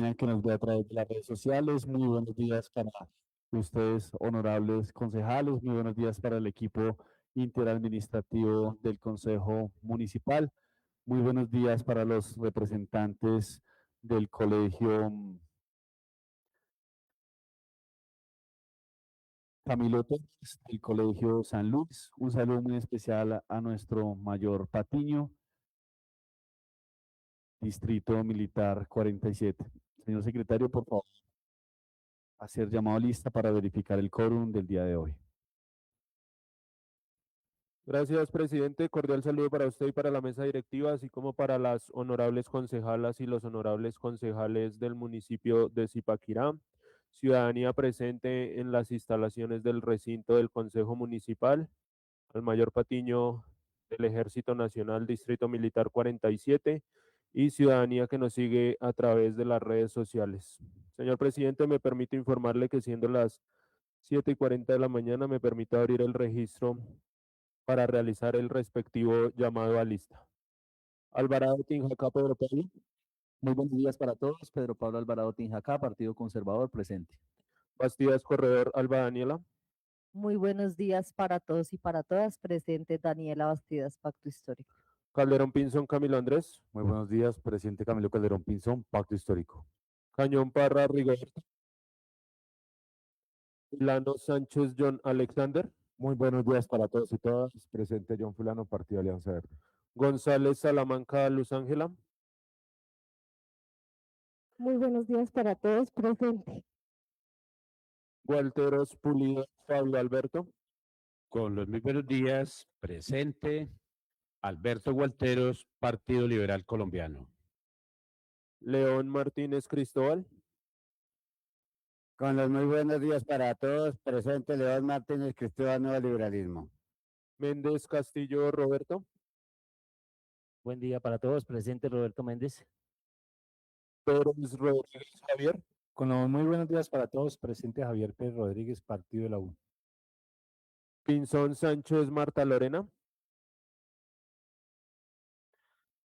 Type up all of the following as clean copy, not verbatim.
acompañan, que nos ve a través de las redes sociales. Muy buenos días para ustedes, honorables concejales. Muy buenos días para el equipo interadministrativo del Consejo Municipal. Muy buenos días para los representantes del Colegio Camilo Torres, del Colegio San Luis. Un saludo muy especial a nuestro mayor Patiño, Distrito Militar 47. Señor secretario, por favor, hacer llamado a lista para verificar el quórum del día de hoy. Gracias, presidente. Cordial saludo para usted y para la mesa directiva, así como para las honorables concejalas y los honorables concejales del municipio de Zipaquirá. Ciudadanía presente en las instalaciones del recinto del Consejo Municipal. Al mayor Patiño del Ejército Nacional, Distrito Militar 47, y ciudadanía que nos sigue a través de las redes sociales. Señor presidente, me permito informarle que siendo las 7:40 de la mañana, me permito abrir el registro para realizar el respectivo llamado a lista. Alvarado Tinjacá, Pedro Pablo. Muy buenos días para todos. Pedro Pablo Alvarado Tinjacá, Partido Conservador, presente. Bastidas Corredor, Alba Daniela. Muy buenos días para todos y para todas. Presente Daniela Bastidas, Pacto Histórico. Calderón Pinzón, Camilo Andrés. Muy buenos días, presidente Camilo Calderón Pinzón, Pacto Histórico. Cañón Parra, Rigoberto. Milano Sánchez, John Alexander. Muy buenos días para todos y todas. Presente John Fulano, Partido Alianza Verde. González Salamanca, Luz Ángela. Muy buenos días para todos, presente. Gualteros Pulido, Pablo Alberto. Con los muy buenos días, presente Alberto Gualteros, Partido Liberal Colombiano. León Martínez Cristóbal. Con los muy buenos días para todos, presente León Martínez Cristóbal, Nuevo Liberalismo. Méndez Castillo Roberto. Buen día para todos, presente Roberto Méndez. Pérez Rodríguez Javier. Con los muy buenos días para todos, presente Javier Pérez Rodríguez, Partido de la U. Pinzón Sánchez Marta Lorena.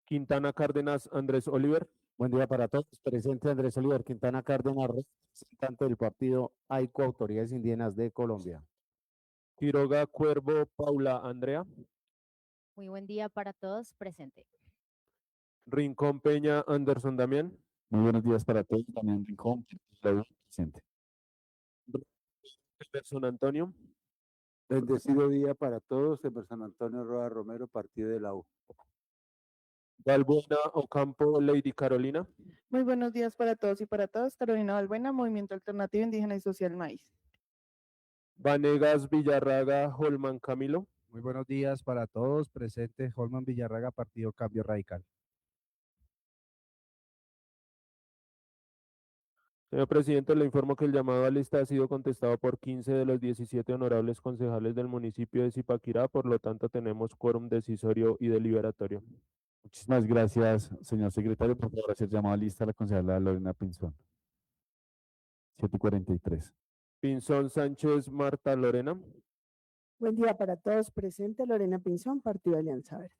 Quintana Cárdenas Andrés Oliver. Buen día para todos, presente Andrés Oliver Quintana Cárdenas, representante del partido AICO, Autoridades Indígenas de Colombia. Quiroga Cuervo Paula Andrea. Muy buen día para todos, presente. Rincón Peña Anderson Damián. Muy buenos días para todos. Damián Rincón, presente. Emerson Antonio. Bendecido día para todos, Emerson Antonio Roa Romero, Partido de la U. Balbuena Ocampo Lady Carolina. Muy buenos días para todos y para todas. Carolina Balbuena, Movimiento Alternativo Indígena y Social Maíz. Vanegas Villarraga Holman Camilo. Muy buenos días para todos, presente Holman Villarraga, Partido Cambio Radical. Señor presidente, le informo que el llamado a lista ha sido contestado por 15 de los 17 honorables concejales del municipio de Zipaquirá, por lo tanto tenemos quórum decisorio y deliberatorio. Muchísimas gracias, señor secretario. Por favor, hacer llamado a lista a la concejala Lorena Pinzón. 7:43. Pinzón Sánchez Marta Lorena. Buen día para todos, presente Lorena Pinzón, Partido Alianza Verde.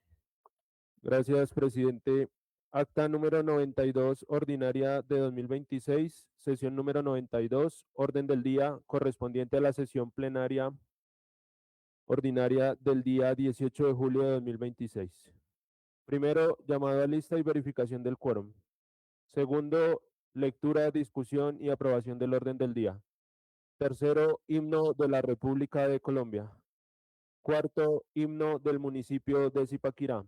Gracias, presidente. Acta número 92, ordinaria de 2026, sesión número 92, orden del día correspondiente a la sesión plenaria ordinaria del día 18 de julio de 2026. Primero, llamado a lista y verificación del quórum. Segundo, lectura, discusión y aprobación del orden del día. Tercero, himno de la República de Colombia. Cuarto, himno del municipio de Zipaquirá.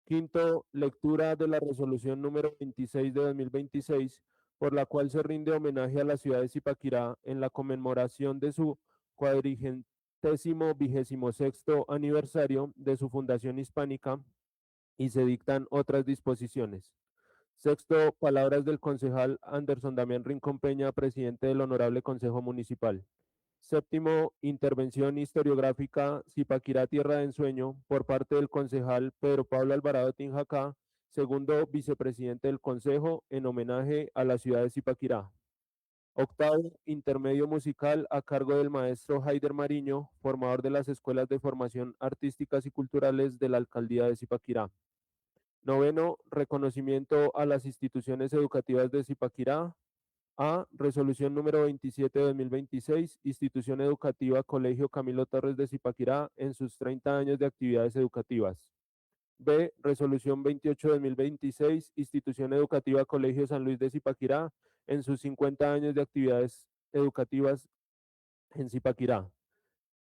Quinto, lectura de la resolución número 26 de 2026, por la cual se rinde homenaje a la ciudad de Zipaquirá en la conmemoración de su 426º aniversario de su fundación hispánica, y se dictan otras disposiciones. Sexto, palabras del concejal Anderson Damián Rincón Peña, presidente del Honorable Consejo Municipal. Séptimo, intervención historiográfica Zipaquirá Tierra de Ensueño por parte del concejal Pedro Pablo Alvarado Tinjacá, segundo vicepresidente del Consejo, en homenaje a la ciudad de Zipaquirá. Octavo, intermedio musical a cargo del maestro Haider Mariño, formador de las escuelas de formación artísticas y culturales de la alcaldía de Zipaquirá. Noveno, reconocimiento a las instituciones educativas de Zipaquirá. A. Resolución número 27 de 2026, Institución Educativa Colegio Camilo Torres de Zipaquirá en sus 30 años de actividades educativas. B. Resolución 28 de 2026, Institución Educativa Colegio San Luis de Zipaquirá en sus 50 años de actividades educativas en Zipaquirá.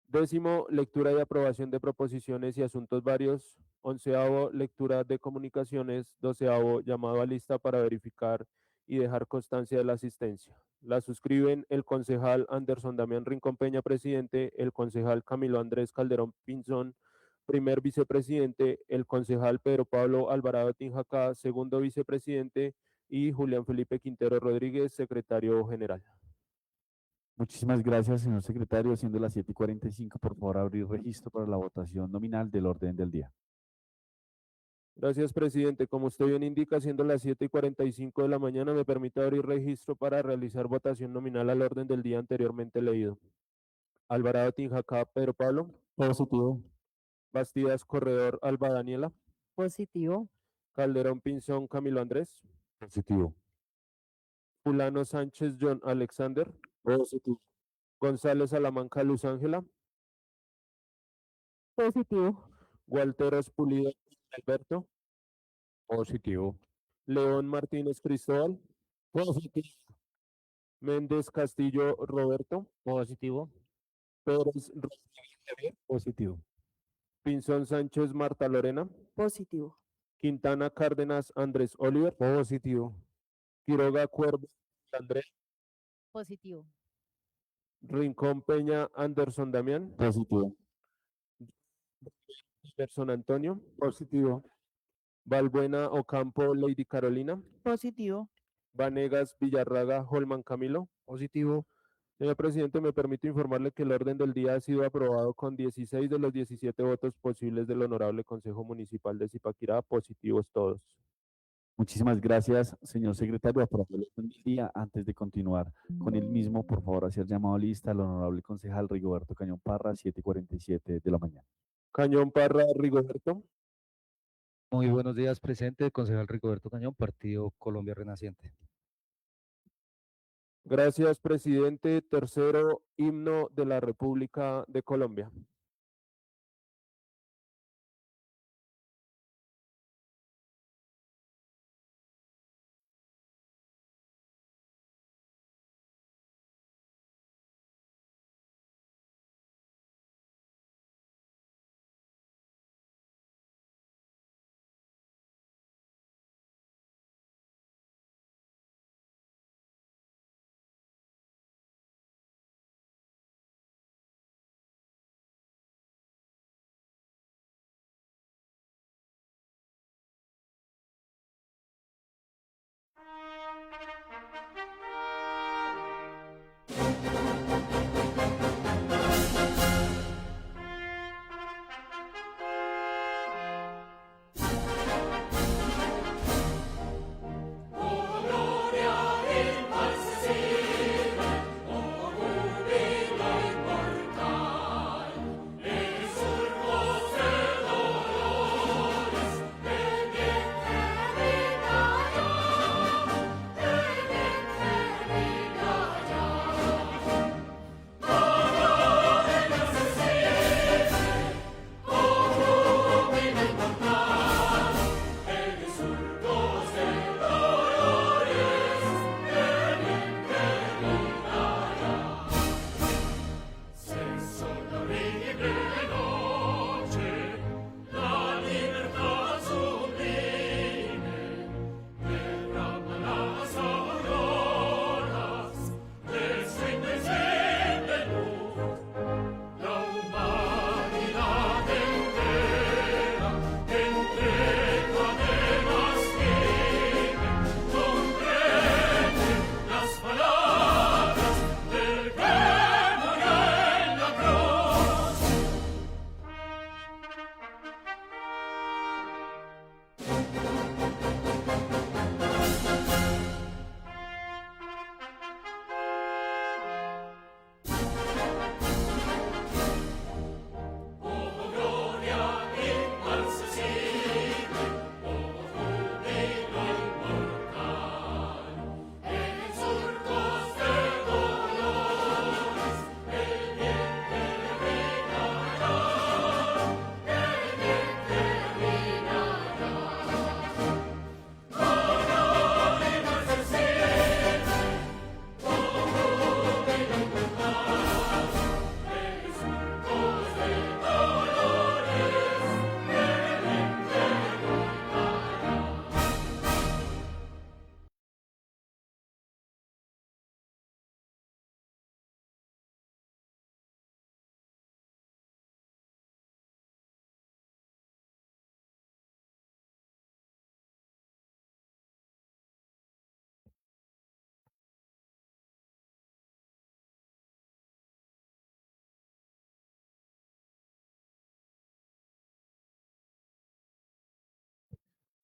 Décimo, lectura y aprobación de proposiciones y asuntos varios. Onceavo, lectura de comunicaciones. Doceavo, llamado a lista para verificar y dejar constancia de la asistencia. La suscriben el concejal Anderson Damián Rincón Peña, presidente, el concejal Camilo Andrés Calderón Pinzón, primer vicepresidente, el concejal Pedro Pablo Alvarado Tinjacá, segundo vicepresidente, y Julián Felipe Quintero Rodríguez, secretario general. Muchísimas gracias, señor secretario. Siendo las 7:45, por favor, abrir registro para la votación nominal del orden del día. Gracias, presidente. Como usted bien indica, siendo las 7:45 de la mañana, me permite abrir registro para realizar votación nominal al orden del día anteriormente leído. Alvarado Tinjacá, Pedro Pablo. Positivo. Bastidas Corredor, Alba Daniela. Positivo. Calderón Pinzón, Camilo Andrés. Positivo. Fulano Sánchez, John Alexander. Positivo. González Salamanca, Luz Ángela. Positivo. Gualteros Pulido, Alberto. Positivo. León Martínez Cristóbal. Positivo. Méndez Castillo, Roberto. Positivo. Pérez Rodríguez Javier. Positivo. Pinzón Sánchez, Marta Lorena. Positivo. Quintana Cárdenas, Andrés Oliver. Positivo. Quiroga Cuervo, Andrés. Positivo. Rincón Peña, Anderson Damián. Positivo. Gerson Antonio. Positivo. Balbuena Ocampo, Lady Carolina. Positivo. Vanegas Villarraga, Holman Camilo. Positivo. Señor presidente, me permito informarle que el orden del día ha sido aprobado con 16 de los 17 votos posibles del Honorable Consejo Municipal de Zipaquirá, positivos todos. Muchísimas gracias, señor secretario. Aprobado el orden del día. Antes de continuar con el mismo, por favor, hacer llamado a lista al honorable concejal Rigoberto Cañón Parra, 7:47 de la mañana. Cañón Parra, Rigoberto. Muy buenos días, presente, concejal Rigoberto Cañón, Partido Colombia Renaciente. Gracias, presidente. Tercero, himno de la República de Colombia.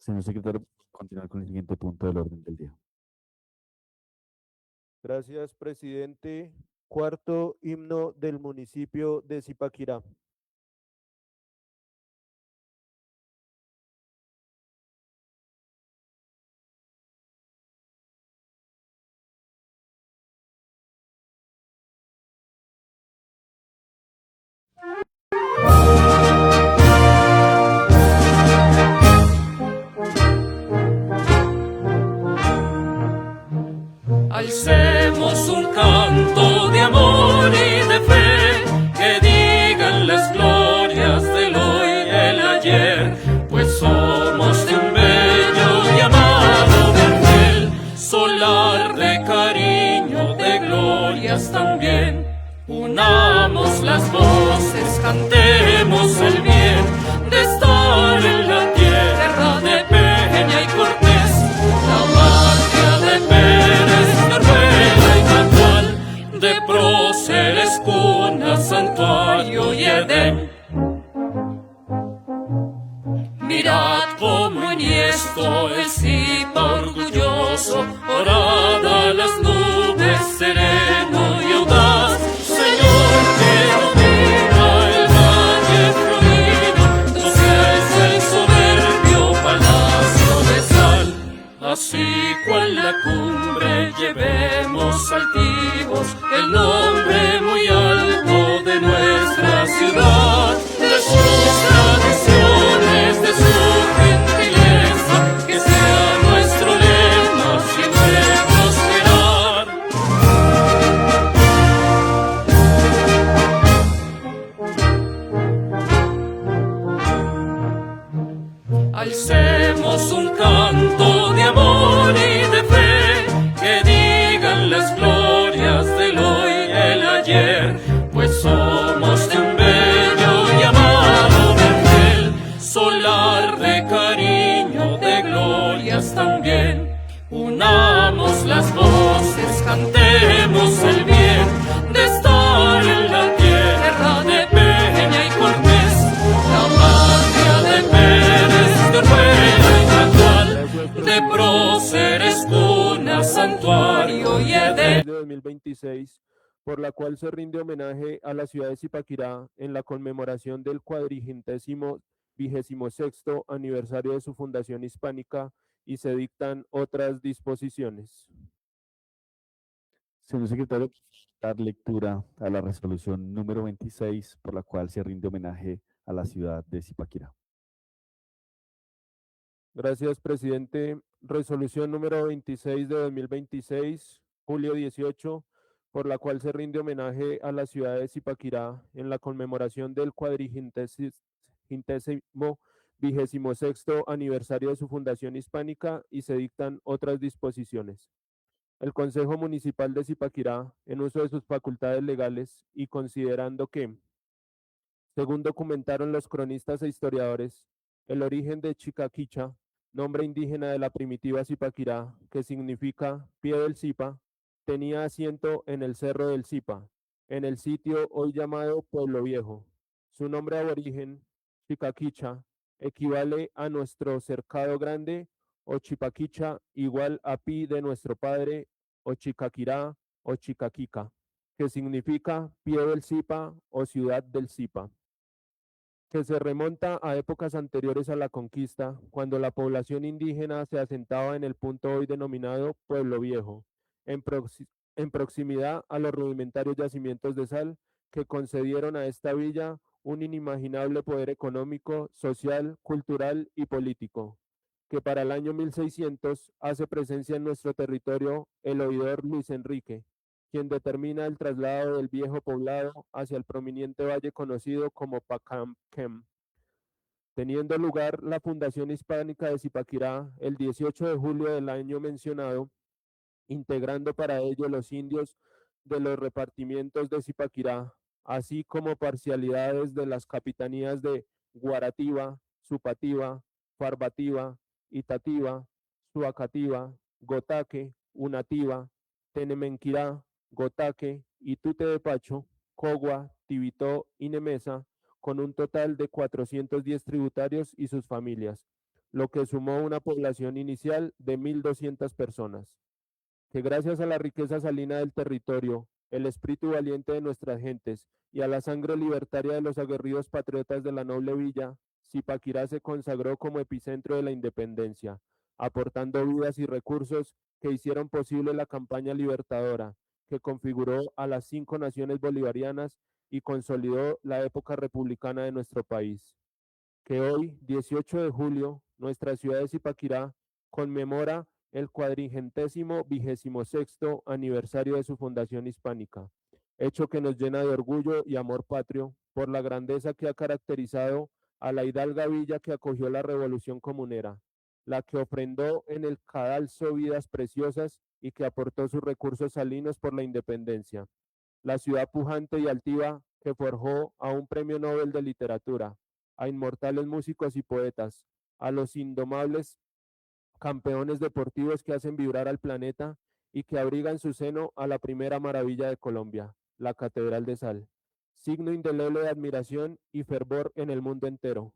Señor secretario, continuar con el siguiente punto del orden del día. Gracias, presidente. Cuarto himno del municipio de Zipaquirá. Alcemos un canto de amor y de fe, que digan las glorias del hoy y el ayer, pues somos de un bello y amado vergel, solar de cariño, de glorias también. Unamos las voces, cantemos el bien de estar en la tierra de Peña y Cortés, la patria de Pérez, de Rueda y Natal, de próceres, cuna, santuario y Edén. Mirad cómo enhiesto el Zipa orgulloso, orada las nubes, sereno y audaz, Señor que domina el valle florido, donde alza el soberbio palacio de sal. Así cual la cumbre llevemos altivos el nombre muy alto de nuestra ciudad, de sus tradiciones, de su gentileza, que sea nuestro lema siempre prosperar. Alcemos un canto de amor y de fe, que digan las glorias del hoy y el ayer, pues somos de un bello y amado vergel, solar de cariño, de glorias también. Unamos las voces, cantemos el bien de estar en la tierra de Peña y Cortés, la patria de Pérez, de Rueda y Natal, de próceres, cuna, santuario y Edén. De 2026, por la cual se rinde homenaje a la ciudad de Zipaquirá en la conmemoración del 426º aniversario de su fundación hispánica, y se dictan otras disposiciones. Señor secretario, dar lectura a la resolución número 26, por la cual se rinde homenaje a la ciudad de Zipaquirá. Gracias, presidente. Resolución número 26 de 2026, julio 18, por la cual se rinde homenaje a la ciudad de Zipaquirá en la conmemoración del 426º aniversario de su fundación hispánica, y se dictan otras disposiciones. El Consejo Municipal de Zipaquirá, en uso de sus facultades legales y considerando que, según documentaron los cronistas e historiadores, el origen de Chicaquicha, nombre indígena de la primitiva Zipaquirá, que significa pie del Zipa, tenía asiento en el Cerro del Zipa, en el sitio hoy llamado Pueblo Viejo. Su nombre aborigen, Chicaquicha, equivale a nuestro cercado grande, o Chipaquicha, igual a pi de nuestro padre, o Chicaquirá, o Chicaquica, que significa pie del Zipa o ciudad del Zipa, que se remonta a épocas anteriores a la conquista, cuando la población indígena se asentaba en el punto hoy denominado Pueblo Viejo, en proximidad a los rudimentarios yacimientos de sal que concedieron a esta villa un inimaginable poder económico, social, cultural y político, que para el año 1600 hace presencia en nuestro territorio el oidor Luis Enrique, quien determina el traslado del viejo poblado hacia el prominente valle conocido como Pacamquem, teniendo lugar la fundación hispánica de Zipaquirá el 18 de julio del año mencionado, integrando para ello los indios de los repartimientos de Zipaquirá, así como parcialidades de las capitanías de Guarativa, Supativa, Farbativa, Itativa, Suacativa, Gotaque, Unativa, Tenemenquirá, Gotaque, Itute de Pacho, Cogua, Tibitó y Nemesa, con un total de 410 tributarios y sus familias, lo que sumó una población inicial de 1.200 personas. Que gracias a la riqueza salina del territorio, el espíritu valiente de nuestras gentes y a la sangre libertaria de los aguerridos patriotas de la noble villa, Zipaquirá se consagró como epicentro de la independencia, aportando vidas y recursos que hicieron posible la campaña libertadora, que configuró a las 5 naciones bolivarianas y consolidó la época republicana de nuestro país. Que hoy, 18 de julio, nuestra ciudad de Zipaquirá conmemora el 426º aniversario de su fundación hispánica, hecho que nos llena de orgullo y amor patrio por la grandeza que ha caracterizado a la hidalga villa que acogió la revolución comunera, la que ofrendó en el cadalso vidas preciosas y que aportó sus recursos salinos por la independencia, la ciudad pujante y altiva que forjó a un premio Nobel de literatura, a inmortales músicos y poetas, a los indomables campeones deportivos que hacen vibrar al planeta y que abriga en su seno a la primera maravilla de Colombia, la Catedral de Sal, signo indeleble de admiración y fervor en el mundo entero.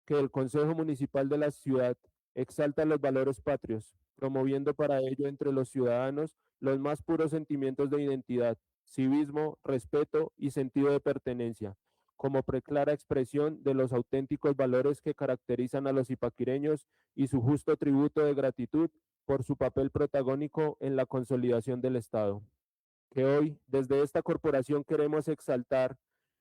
Que el Consejo Municipal de la ciudad exalta los valores patrios, promoviendo para ello entre los ciudadanos los más puros sentimientos de identidad, civismo, respeto y sentido de pertenencia, como preclara expresión de los auténticos valores que caracterizan a los zipaquireños y su justo tributo de gratitud por su papel protagónico en la consolidación del Estado. Que hoy, desde esta corporación, queremos exaltar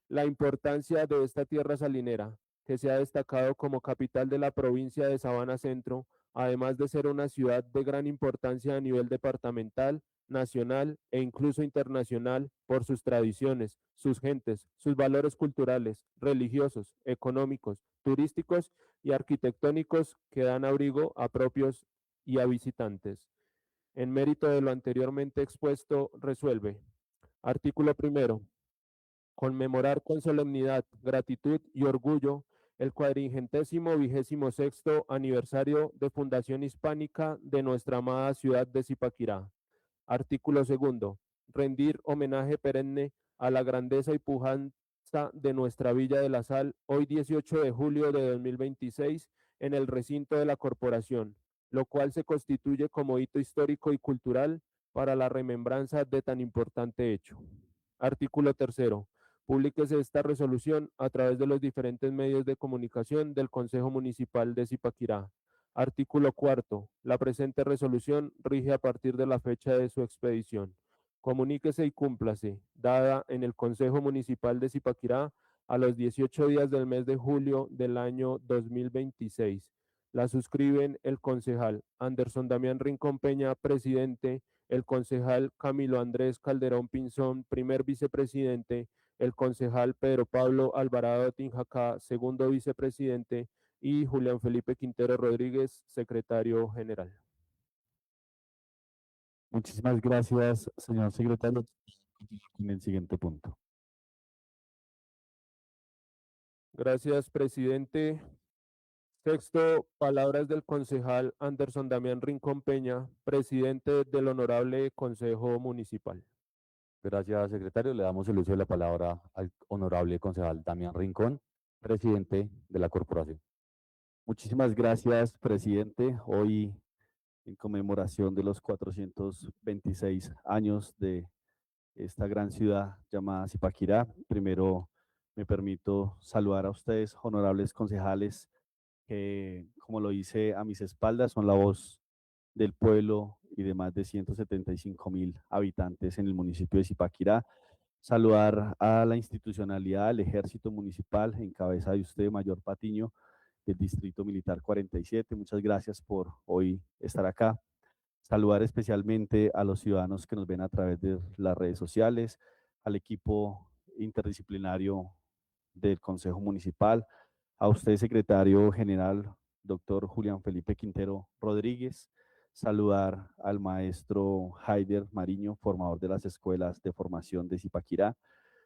la importancia de esta tierra salinera, que se ha destacado como capital de la provincia de Sabana Centro, además de ser una ciudad de gran importancia a nivel departamental, nacional e incluso internacional por sus tradiciones, sus gentes, sus valores culturales, religiosos, económicos, turísticos y arquitectónicos que dan abrigo a propios y a visitantes. En mérito de lo anteriormente expuesto, resuelve. Artículo primero. Conmemorar con solemnidad, gratitud y orgullo el 426º aniversario de fundación hispánica de nuestra amada ciudad de Zipaquirá. Artículo segundo. Rendir homenaje perenne a la grandeza y pujanza de nuestra Villa de la Sal, hoy 18 de julio de 2026, en el recinto de la corporación, lo cual se constituye como hito histórico y cultural para la remembranza de tan importante hecho. Artículo tercero. Publíquese esta resolución a través de los diferentes medios de comunicación del Consejo Municipal de Zipaquirá. Artículo cuarto. La presente resolución rige a partir de la fecha de su expedición. Comuníquese y cúmplase, dada en el Consejo Municipal de Zipaquirá a los 18 días del mes de julio del año 2026. La suscriben el concejal Anderson Damián Rincón Peña, presidente, el concejal Camilo Andrés Calderón Pinzón, primer vicepresidente, el concejal Pedro Pablo Alvarado Tinjacá, segundo vicepresidente, y Julián Felipe Quintero Rodríguez, secretario general. Muchísimas gracias, señor secretario. En el siguiente punto. Gracias, presidente. Sexto, palabras del concejal Anderson Damián Rincón Peña, presidente del Honorable Consejo Municipal. Gracias, secretario. Le damos el uso de la palabra al honorable concejal Damián Rincón, presidente de la corporación. Muchísimas gracias, presidente. Hoy, en conmemoración de los 426 años de esta gran ciudad llamada Zipaquirá, primero me permito saludar a ustedes, honorables concejales, que, como lo hice a mis espaldas, son la voz del pueblo y de más de 175.000 habitantes en el municipio de Zipaquirá. Saludar a la institucionalidad, al ejército municipal, en cabeza de usted, Mayor Patiño, del Distrito Militar 47. Muchas gracias por hoy estar acá. Saludar especialmente a los ciudadanos que nos ven a través de las redes sociales, al equipo interdisciplinario del Consejo Municipal, a usted, secretario general, doctor Julián Felipe Quintero Rodríguez. Saludar al maestro Haider Mariño, formador de las escuelas de formación de Zipaquirá.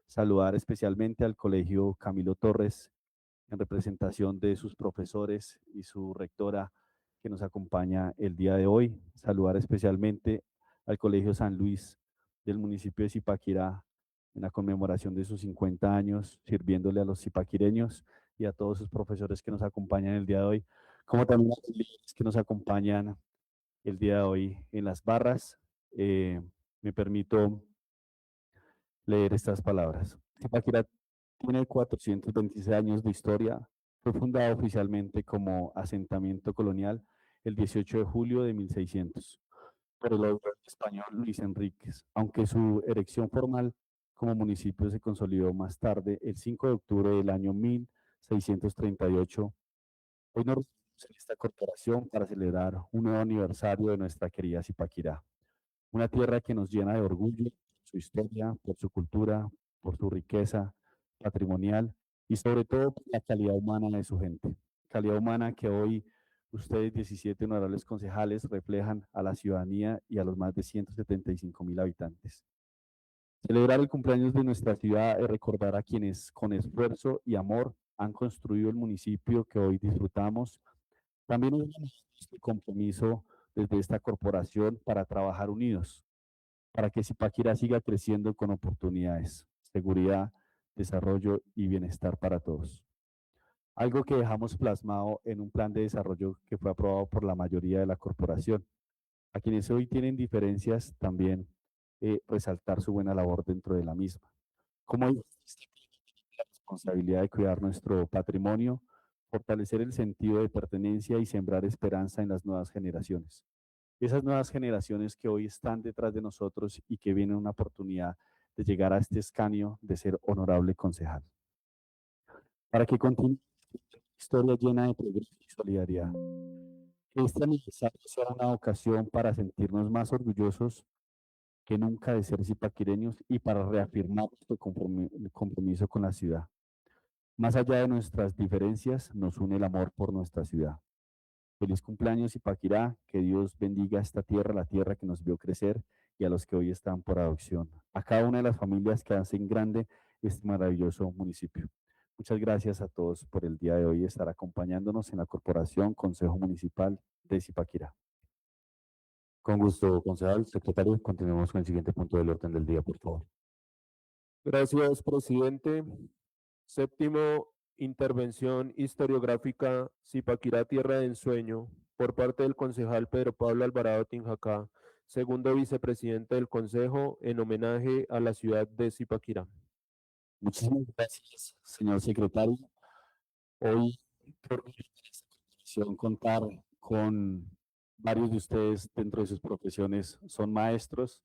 Saludar especialmente al Colegio Camilo Torres, en representación de sus profesores y su rectora que nos acompaña el día de hoy. Saludar especialmente al Colegio San Luis del municipio de Zipaquirá en la conmemoración de sus 50 años, sirviéndole a los zipaquireños y a todos sus profesores que nos acompañan el día de hoy como también a los líderes que nos acompañan el día de hoy en las barras. Me permito leer estas palabras. Zipaquirá tiene 426 años de historia. Fue fundada oficialmente como asentamiento colonial el 18 de julio de 1600 por el autor español Luis Enríquez, aunque su erección formal como municipio se consolidó más tarde, el 5 de octubre del año 1638. Hoy nos reunimos en esta corporación para celebrar un nuevo aniversario de nuestra querida Zipaquirá, una tierra que nos llena de orgullo por su historia, por su cultura, por su riqueza patrimonial y sobre todo por la calidad humana de su gente. Calidad humana que hoy ustedes, 17 honorables concejales, reflejan a la ciudadanía y a los más de 175.000 habitantes. Celebrar el cumpleaños de nuestra ciudad es recordar a quienes con esfuerzo y amor han construido el municipio que hoy disfrutamos. También es nuestro compromiso desde esta corporación para trabajar unidos, para que Zipaquirá siga creciendo con oportunidades, seguridad, desarrollo y bienestar para todos. Algo que dejamos plasmado en un plan de desarrollo que fue aprobado por la mayoría de la corporación. A quienes hoy tienen diferencias, también resaltar su buena labor dentro de la misma. Como hay la responsabilidad de cuidar nuestro patrimonio, fortalecer el sentido de pertenencia y sembrar esperanza en las nuevas generaciones. Esas nuevas generaciones que hoy están detrás de nosotros y que vienen una oportunidad de llegar a este escaño de ser honorable concejal. Para que continúe una historia llena de progreso y solidaridad. Que este aniversario sea una ocasión para sentirnos más orgullosos que nunca de ser zipaquireños y para reafirmar nuestro compromiso con la ciudad. Más allá de nuestras diferencias, nos une el amor por nuestra ciudad. Feliz cumpleaños Zipaquirá, que Dios bendiga esta tierra, la tierra que nos vio crecer y a los que hoy están por adopción. A cada una de las familias que hacen grande este maravilloso municipio. Muchas gracias a todos por el día de hoy estar acompañándonos en la Corporación Consejo Municipal de Zipaquirá. Con gusto, concejal. Secretario, continuemos con el siguiente punto del orden del día, por favor. Gracias, presidente. Séptimo, intervención historiográfica Zipaquirá Tierra de Ensueño, por parte del concejal Pedro Pablo Alvarado Tinjacá, segundo vicepresidente del Consejo, en homenaje a la ciudad de Zipaquirá. Muchísimas gracias, señor secretario. Hoy, por esta corporación, contar con varios de ustedes dentro de sus profesiones son maestros,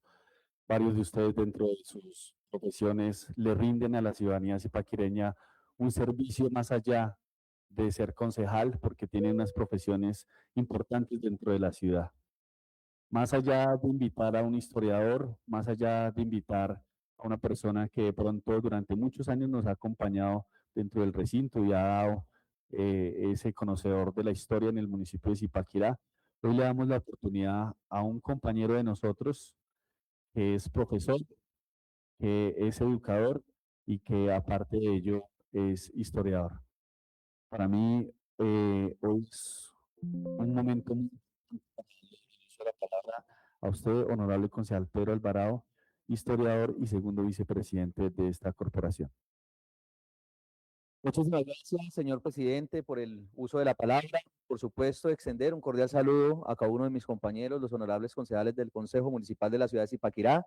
varios de ustedes dentro de sus profesiones le rinden a la ciudadanía zipaquireña un servicio más allá de ser concejal, porque tienen unas profesiones importantes dentro de la ciudad. Más allá de invitar a un historiador, más allá de invitar a una persona que de pronto durante muchos años nos ha acompañado dentro del recinto y ha dado ese conocedor de la historia en el municipio de Zipaquirá, hoy le damos la oportunidad a un compañero de nosotros que es profesor, que es educador y que aparte de ello es historiador. Para mí hoy es un momento muy la palabra a usted, honorable concejal Pedro Alvarado, historiador y segundo vicepresidente de esta corporación. Muchísimas gracias, señor presidente, por el uso de la palabra. Por supuesto, extender un cordial saludo a cada uno de mis compañeros, los honorables concejales del Consejo Municipal de la ciudad de Zipaquirá.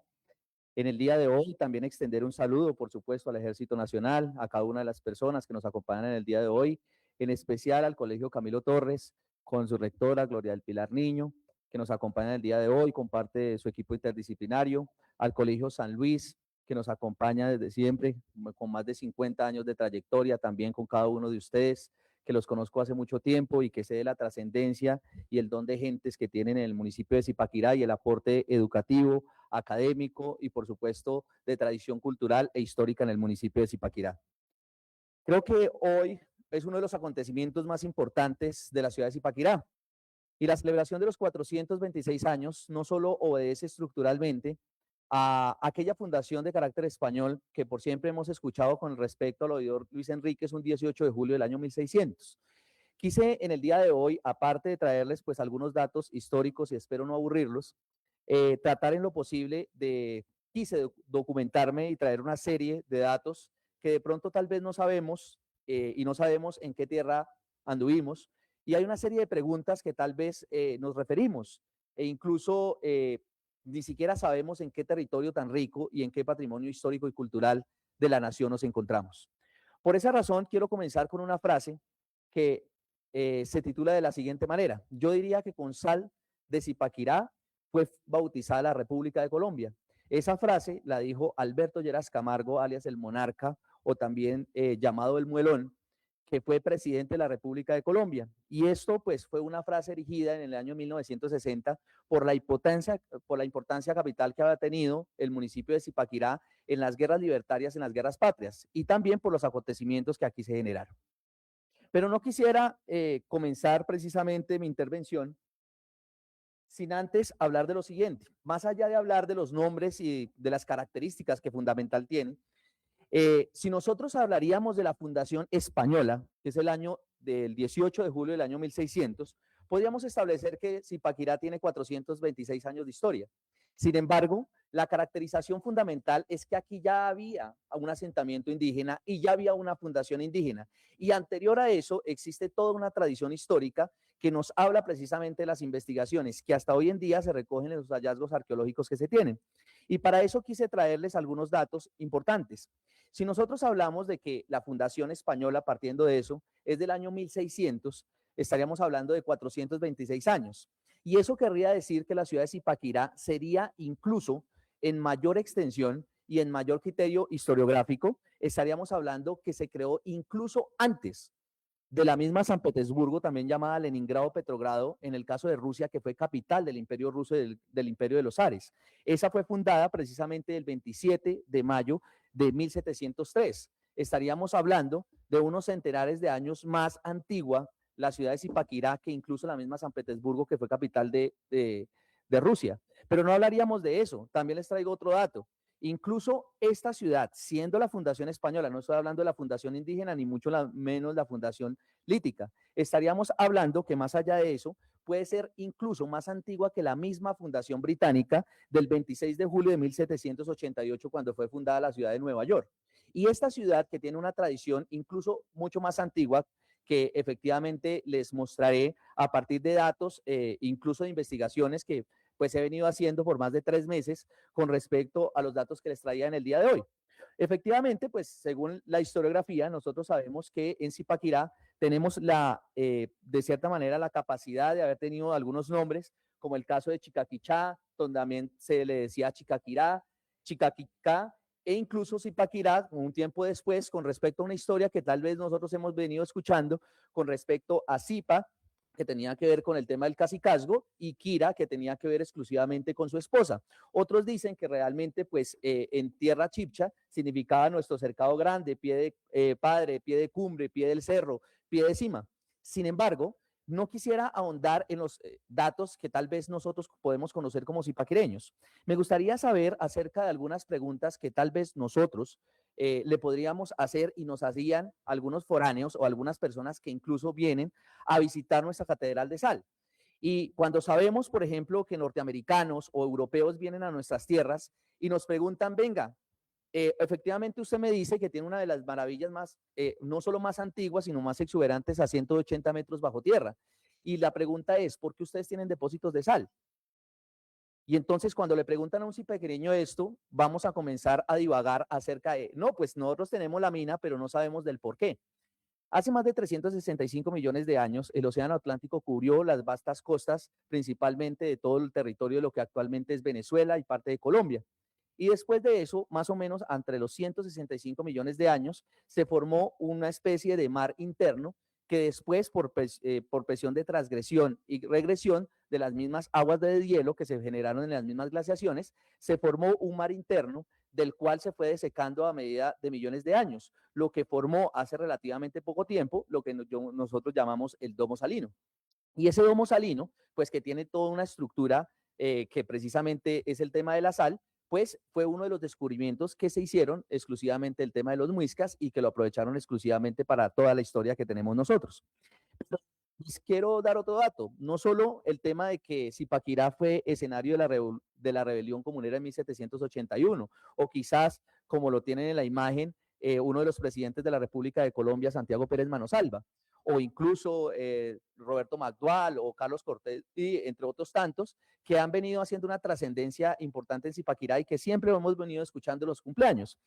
En el día de hoy también extender un saludo, por supuesto, al Ejército Nacional, a cada una de las personas que nos acompañan en el día de hoy, en especial al Colegio Camilo Torres, con su rectora Gloria del Pilar Niño, que nos acompaña en el día de hoy con parte de su equipo interdisciplinario, al Colegio San Luis, que nos acompaña desde siempre, con más de 50 años de trayectoria, también con cada uno de ustedes, que los conozco hace mucho tiempo y que sé de la trascendencia y el don de gentes que tienen en el municipio de Zipaquirá y el aporte educativo, académico y por supuesto de tradición cultural e histórica en el municipio de Zipaquirá. Creo que hoy es uno de los acontecimientos más importantes de la ciudad de Zipaquirá y la celebración de los 426 años no solo obedece estructuralmente a aquella fundación de carácter español que por siempre hemos escuchado con respecto al oidor Luis Enríquez un 18 de julio del año 1600. Quise en el día de hoy, aparte de traerles pues algunos datos históricos y espero no aburrirlos, tratar en lo posible quise documentarme y traer una serie de datos que de pronto tal vez no sabemos y no sabemos en qué tierra anduvimos Y hay una serie de preguntas que tal vez nos referimos e incluso ni siquiera sabemos en qué territorio tan rico y en qué patrimonio histórico y cultural de la nación nos encontramos. Por esa razón, quiero comenzar con una frase que se titula de la siguiente manera. Yo diría que con sal de Zipaquirá fue bautizada la República de Colombia. Esa frase la dijo Alberto Lleras Camargo, alias el Monarca, o también llamado el Muelón, que fue presidente de la República de Colombia. Y esto pues fue una frase erigida en el año 1960 por la importancia capital que había tenido el municipio de Zipaquirá en las guerras libertarias, en las guerras patrias, y también por los acontecimientos que aquí se generaron. Pero no quisiera comenzar precisamente mi intervención sin antes hablar de lo siguiente. Más allá de hablar de los nombres y de las características que fundamental tienen, si nosotros hablaríamos de la fundación española, que es el año del 18 de julio del año 1600, podríamos establecer que Zipaquirá tiene 426 años de historia. Sin embargo, la caracterización fundamental es que aquí ya había un asentamiento indígena y ya había una fundación indígena. Y anterior a eso existe toda una tradición histórica que nos habla precisamente de las investigaciones que hasta hoy en día se recogen en los hallazgos arqueológicos que se tienen. Y para eso quise traerles algunos datos importantes. Si nosotros hablamos de que la fundación española, partiendo de eso, es del año 1600, estaríamos hablando de 426 años. Y eso querría decir que la ciudad de Zipaquirá sería incluso en mayor extensión y en mayor criterio historiográfico, estaríamos hablando que se creó incluso antes de la misma San Petersburgo, también llamada Leningrado Petrogrado, en el caso de Rusia, que fue capital del Imperio Ruso, del Imperio de los Zares. Esa fue fundada precisamente el 27 de mayo de 1703. Estaríamos hablando de unos centenares de años más antigua la ciudad de Zipaquirá que incluso la misma San Petersburgo, que fue capital de Rusia. Pero no hablaríamos de eso. También les traigo otro dato. Incluso esta ciudad, siendo la fundación española, no estoy hablando de la fundación indígena, ni mucho menos la fundación lítica, estaríamos hablando que más allá de eso, puede ser incluso más antigua que la misma fundación británica del 26 de julio de 1788, cuando fue fundada la ciudad de Nueva York. Y esta ciudad, que tiene una tradición incluso mucho más antigua, que efectivamente les mostraré a partir de datos, incluso de investigaciones que pues he venido haciendo por más de 3 meses con respecto a los datos que les traía en el día de hoy. Efectivamente, pues según la historiografía, nosotros sabemos que en Zipaquirá tenemos de cierta manera la capacidad de haber tenido algunos nombres, como el caso de Chicaquichá, donde también se le decía Chicaquirá, Chicaquicá, e incluso Zipaquirá, un tiempo después, con respecto a una historia que tal vez nosotros hemos venido escuchando con respecto a Zipa, que tenía que ver con el tema del cacicazgo, y Kira, que tenía que ver exclusivamente con su esposa. Otros dicen que realmente, pues, en tierra chibcha significaba nuestro cercado grande, pie de padre, pie de cumbre, pie del cerro, pie de cima. Sin embargo, no quisiera ahondar en los datos que tal vez nosotros podemos conocer como zipaquireños. Me gustaría saber acerca de algunas preguntas que tal vez nosotros le podríamos hacer y nos hacían algunos foráneos o algunas personas que incluso vienen a visitar nuestra Catedral de Sal. Y cuando sabemos, por ejemplo, que norteamericanos o europeos vienen a nuestras tierras y nos preguntan, venga, efectivamente usted me dice que tiene una de las maravillas más, no solo más antiguas, sino más exuberantes a 180 metros bajo tierra. Y la pregunta es, ¿por qué ustedes tienen depósitos de sal? Y entonces cuando le preguntan a un zipaquireño esto, vamos a comenzar a divagar acerca de, no, pues nosotros tenemos la mina, pero no sabemos del por qué. Hace más de 365 millones de años, el Océano Atlántico cubrió las vastas costas, principalmente de todo el territorio de lo que actualmente es Venezuela y parte de Colombia. Y después de eso, más o menos entre los 165 millones de años, se formó una especie de mar interno que después, por presión de transgresión y regresión de las mismas aguas de hielo que se generaron en las mismas glaciaciones, se formó un mar interno del cual se fue desecando a medida de millones de años, lo que formó hace relativamente poco tiempo lo que nosotros llamamos el domo salino. Y ese domo salino, pues que tiene toda una estructura que precisamente es el tema de la sal, pues fue uno de los descubrimientos que se hicieron exclusivamente el tema de los muiscas y que lo aprovecharon exclusivamente para toda la historia que tenemos nosotros. Pero les quiero dar otro dato, no solo el tema de que Zipaquirá fue escenario de la rebelión comunera en 1781, o quizás, como lo tienen en la imagen, uno de los presidentes de la República de Colombia, Santiago Pérez Manosalva, o incluso Roberto Magdual o Carlos Cortés, y entre otros tantos, que han venido haciendo una trascendencia importante en Zipaquirá y que siempre hemos venido escuchando en los cumpleaños.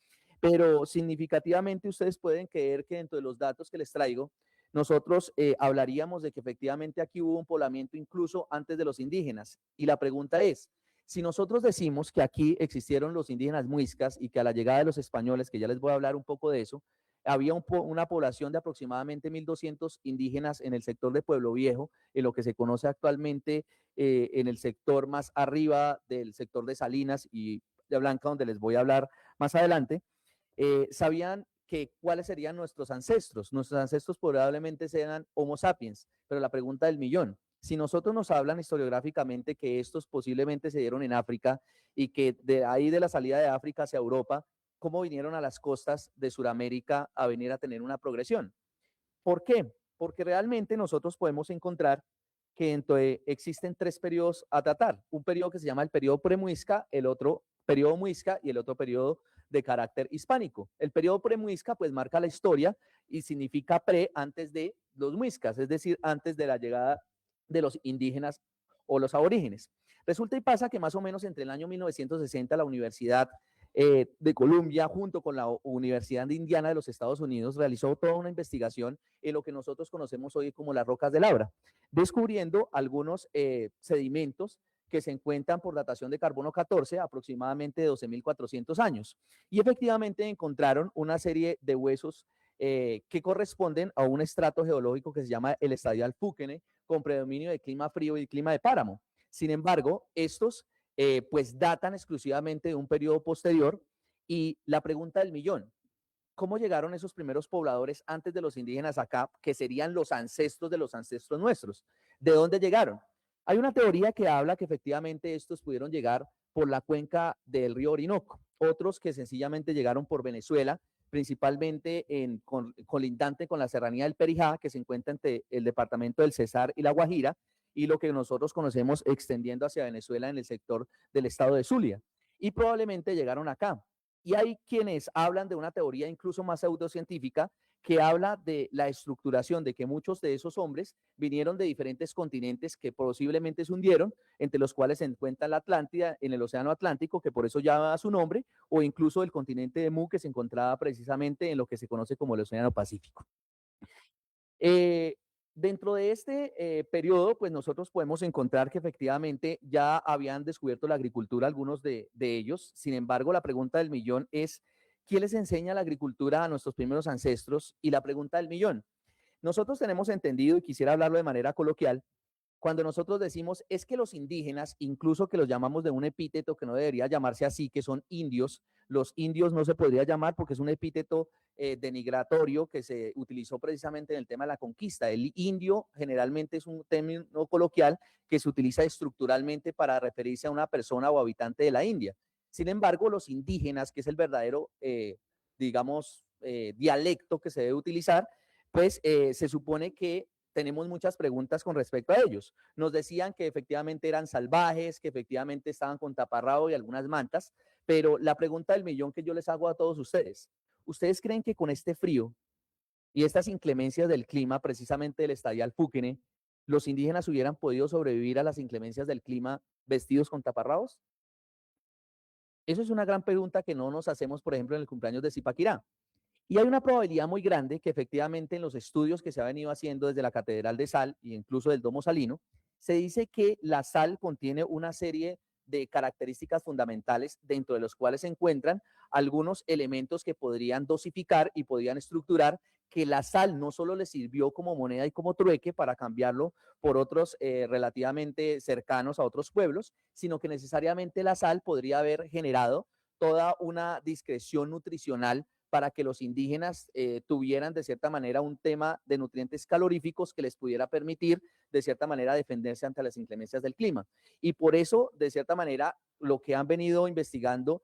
Pero significativamente ustedes pueden creer que dentro de los datos que les traigo, nosotros hablaríamos de que efectivamente aquí hubo un poblamiento incluso antes de los indígenas. Y la pregunta es, si nosotros decimos que aquí existieron los indígenas muiscas y que a la llegada de los españoles, que ya les voy a hablar un poco de eso, había una población de aproximadamente 1.200 indígenas en el sector de Pueblo Viejo, en lo que se conoce actualmente en el sector más arriba del sector de Salinas y de Blanca, donde les voy a hablar más adelante. Sabían que cuáles serían nuestros ancestros. Nuestros ancestros probablemente sean Homo sapiens, pero la pregunta del millón, si nosotros nos hablan historiográficamente que estos posiblemente se dieron en África y que de ahí de la salida de África hacia Europa, ¿cómo vinieron a las costas de Sudamérica a venir a tener una progresión? ¿Por qué? Porque realmente nosotros podemos encontrar que existen 3 periodos a tratar. Un periodo que se llama el periodo premuisca, el otro periodo muisca y el otro periodo de carácter hispánico. El periodo premuisca pues marca la historia y significa pre antes de los muiscas, es decir, antes de la llegada de los indígenas o los aborígenes. Resulta y pasa que más o menos entre el año 1960 la Universidad de Columbia, junto con la Universidad de Indiana de los Estados Unidos, realizó toda una investigación en lo que nosotros conocemos hoy como las rocas de Labra, descubriendo algunos sedimentos que se encuentran por datación de carbono 14, aproximadamente de 12.400 años. Y efectivamente encontraron una serie de huesos que corresponden a un estrato geológico que se llama el estadial Fúquene, con predominio de clima frío y clima de páramo. Sin embargo, estos pues datan exclusivamente de un periodo posterior y la pregunta del millón, ¿cómo llegaron esos primeros pobladores antes de los indígenas acá, que serían los ancestros de los ancestros nuestros? ¿De dónde llegaron? Hay una teoría que habla que efectivamente estos pudieron llegar por la cuenca del río Orinoco, otros que sencillamente llegaron por Venezuela, principalmente colindante con la serranía del Perijá, que se encuentra entre el departamento del Cesar y la Guajira, y lo que nosotros conocemos extendiendo hacia Venezuela en el sector del estado de Zulia. Y probablemente llegaron acá. Y hay quienes hablan de una teoría incluso más pseudocientífica que habla de la estructuración, de que muchos de esos hombres vinieron de diferentes continentes que posiblemente se hundieron, entre los cuales se encuentra la Atlántida en el Océano Atlántico, que por eso lleva su nombre, o incluso el continente de Mu, que se encontraba precisamente en lo que se conoce como el Océano Pacífico. Dentro de este periodo, pues nosotros podemos encontrar que efectivamente ya habían descubierto la agricultura algunos de ellos. Sin embargo, la pregunta del millón es, ¿quién les enseña la agricultura a nuestros primeros ancestros? Y la pregunta del millón, nosotros tenemos entendido, y quisiera hablarlo de manera coloquial, cuando nosotros decimos es que los indígenas, incluso que los llamamos de un epíteto que no debería llamarse así, que son indios, los indios no se podría llamar porque es un epíteto denigratorio que se utilizó precisamente en el tema de la conquista. El indio generalmente es un término coloquial que se utiliza estructuralmente para referirse a una persona o habitante de la India. Sin embargo, los indígenas, que es el verdadero, digamos, dialecto que se debe utilizar, pues se supone que tenemos muchas preguntas con respecto a ellos. Nos decían que efectivamente eran salvajes, que efectivamente estaban con taparrabo y algunas mantas, pero la pregunta del millón que yo les hago a todos ustedes, ¿ustedes creen que con este frío y estas inclemencias del clima, precisamente del estadial Fúquene, los indígenas hubieran podido sobrevivir a las inclemencias del clima vestidos con taparrabos? Eso es una gran pregunta que no nos hacemos, por ejemplo, en el cumpleaños de Zipaquirá. Y hay una probabilidad muy grande que efectivamente en los estudios que se ha venido haciendo desde la Catedral de Sal e incluso del Domo Salino, se dice que la sal contiene una serie de características fundamentales dentro de los cuales se encuentran algunos elementos que podrían dosificar y podrían estructurar que la sal no solo le sirvió como moneda y como trueque para cambiarlo por otros relativamente cercanos a otros pueblos, sino que necesariamente la sal podría haber generado toda una discreción nutricional para que los indígenas tuvieran de cierta manera un tema de nutrientes caloríficos que les pudiera permitir de cierta manera defenderse ante las inclemencias del clima. Y por eso, de cierta manera, lo que han venido investigando,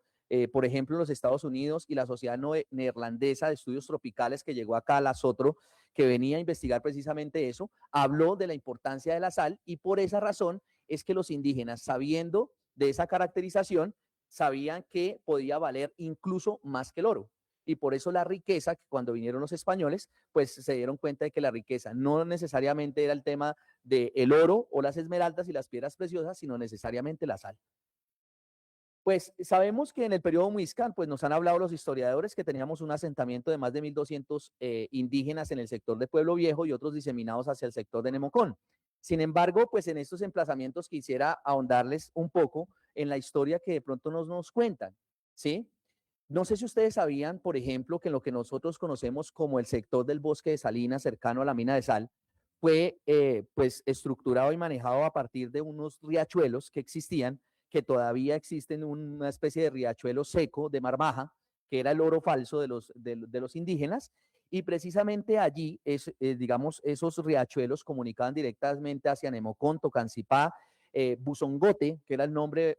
por ejemplo, en los Estados Unidos y la Sociedad Neerlandesa de Estudios Tropicales que llegó acá a la SOTRO, que venía a investigar precisamente eso, habló de la importancia de la sal y por esa razón es que los indígenas, sabiendo de esa caracterización, sabían que podía valer incluso más que el oro. y por eso la riqueza, que cuando vinieron los españoles, pues se dieron cuenta de que la riqueza no necesariamente era el tema del oro o las esmeraldas y las piedras preciosas, sino necesariamente la sal. Pues sabemos que en el periodo Muisca, pues nos han hablado los historiadores que teníamos un asentamiento de más de 1200 indígenas en el sector de Pueblo Viejo y otros diseminados hacia el sector de Nemocón. Sin embargo, pues en estos emplazamientos quisiera ahondarles un poco en la historia que de pronto nos cuentan, ¿sí? No sé si ustedes sabían, por ejemplo, que en lo que nosotros conocemos como el sector del bosque de Salinas, cercano a la mina de sal, fue pues estructurado y manejado a partir de unos riachuelos que existían, que todavía existen, una especie de riachuelo seco de mar baja, que era el oro falso de los indígenas, y precisamente allí, digamos, esos riachuelos comunicaban directamente hacia Nemocón, Tocancipá, Buzongote, que era el nombre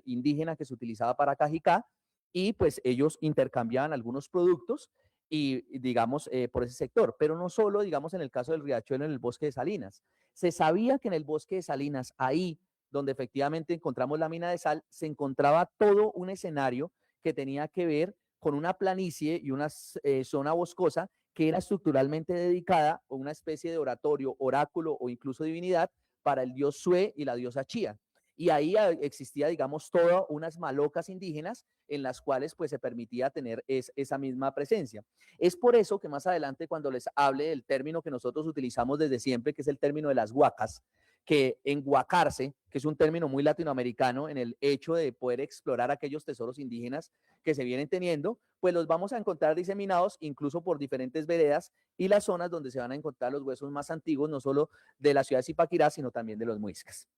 indígena que se utilizaba para Cajicá, y pues ellos intercambiaban algunos productos y digamos, por ese sector, pero no solo, digamos, en el caso del riachuelo en el bosque de Salinas. Se sabía que en el bosque de Salinas, ahí donde efectivamente encontramos la mina de sal, se encontraba todo un escenario que tenía que ver con una planicie y una zona boscosa que era estructuralmente dedicada a una especie de oratorio, oráculo o incluso divinidad para el dios Sue y la diosa Chía. Y ahí existía, digamos, todas unas malocas indígenas en las cuales pues se permitía tener esa misma presencia. Es por eso que más adelante, cuando les hable del término que nosotros utilizamos desde siempre, que es el término de las huacas, que enhuacarse, que es un término muy latinoamericano en el hecho de poder explorar aquellos tesoros indígenas que se vienen teniendo, pues los vamos a encontrar diseminados incluso por diferentes veredas y las zonas donde se van a encontrar los huesos más antiguos, no solo de la ciudad de Zipaquirá, sino también de los muiscas.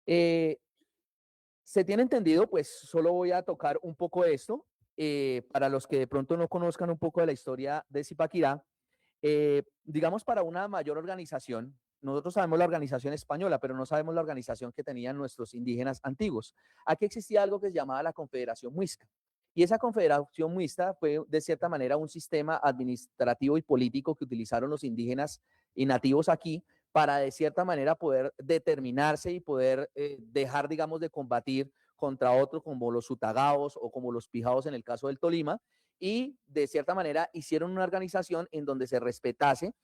Se tiene entendido, pues solo voy a tocar un poco de esto, para los que de pronto no conozcan un poco de la historia de Zipaquirá, digamos para una mayor organización. Nosotros sabemos la organización española, pero no sabemos la organización que tenían nuestros indígenas antiguos. Aquí existía algo que se llamaba la Confederación Muisca. Y esa Confederación Muisca fue, de cierta manera, un sistema administrativo y político que utilizaron los indígenas y nativos aquí para, de cierta manera, poder determinarse y poder dejar, digamos, de combatir contra otros como los sutagaos o como los pijaos en el caso del Tolima. Y, de cierta manera, hicieron una organización en donde se respetase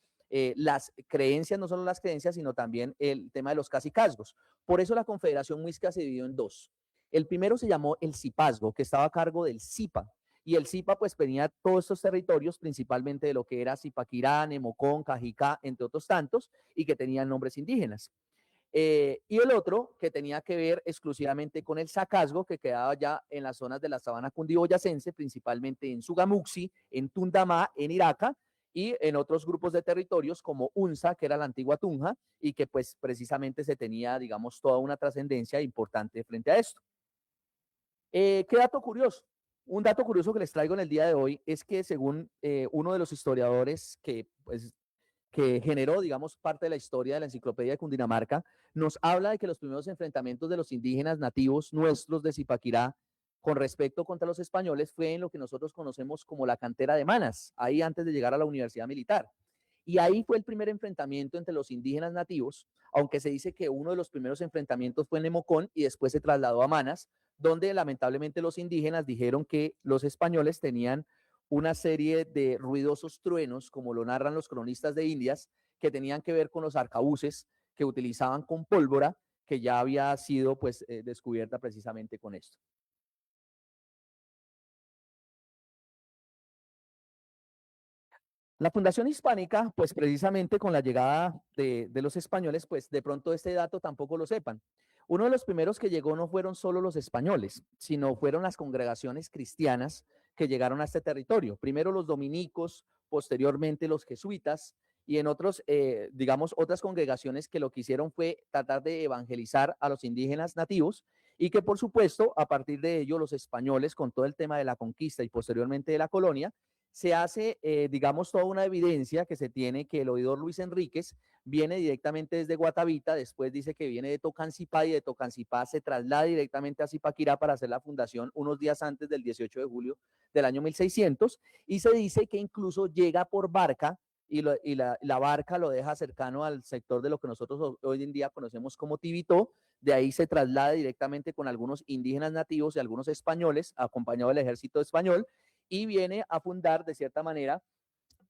las creencias, no solo las creencias, sino también el tema de los cacicazgos. Por eso la Confederación Muisca se dividió en dos. El primero se llamó el Cipazgo, que estaba a cargo del Zipa, y el Zipa pues tenía todos estos territorios, principalmente de lo que era Zipaquirá, Nemocón, Cajicá, entre otros tantos, y que tenían nombres indígenas. Y el otro que tenía que ver exclusivamente con el Sacazgo, que quedaba ya en las zonas de la sabana cundiboyacense, principalmente en Sugamuxi, en Tundamá, en Iraca, y en otros grupos de territorios como Unza, que era la antigua Tunja, y que pues precisamente se tenía, digamos, toda una trascendencia importante frente a esto. ¿Qué dato curioso? Un dato curioso que les traigo en el día de hoy es que según uno de los historiadores que generó, digamos, parte de la historia de la Enciclopedia de Cundinamarca, nos habla de que los primeros enfrentamientos de los indígenas nativos nuestros de Zipaquirá con respecto contra los españoles fue en lo que nosotros conocemos como la cantera de Manas, ahí antes de llegar a la Universidad Militar. Y ahí fue el primer enfrentamiento entre los indígenas nativos, aunque se dice que uno de los primeros enfrentamientos fue en Nemocón y después se trasladó a Manas, donde lamentablemente los indígenas dijeron que los españoles tenían una serie de ruidosos truenos, como lo narran los cronistas de Indias, que tenían que ver con los arcabuces que utilizaban con pólvora, que ya había sido pues descubierta precisamente con esto. La Fundación Hispánica, pues precisamente con la llegada de los españoles, pues de pronto este dato tampoco lo sepan. Uno de los primeros que llegó no fueron solo los españoles, sino fueron las congregaciones cristianas que llegaron a este territorio. Primero los dominicos, posteriormente los jesuitas y en otros, digamos, otras congregaciones que lo que hicieron fue tratar de evangelizar a los indígenas nativos y que por supuesto a partir de ello los españoles con todo el tema de la conquista y posteriormente de la colonia, se hace, digamos, toda una evidencia que se tiene que el oidor Luis Enríquez viene directamente desde Guatavita, después dice que viene de Tocancipá y de Tocancipá se traslada directamente a Zipaquirá para hacer la fundación unos días antes del 18 de julio del año 1600 y se dice que incluso llega por barca la barca lo deja cercano al sector de lo que nosotros hoy en día conocemos como Tibito. De ahí se traslada directamente con algunos indígenas nativos y algunos españoles, acompañado del ejército español, y viene a fundar de cierta manera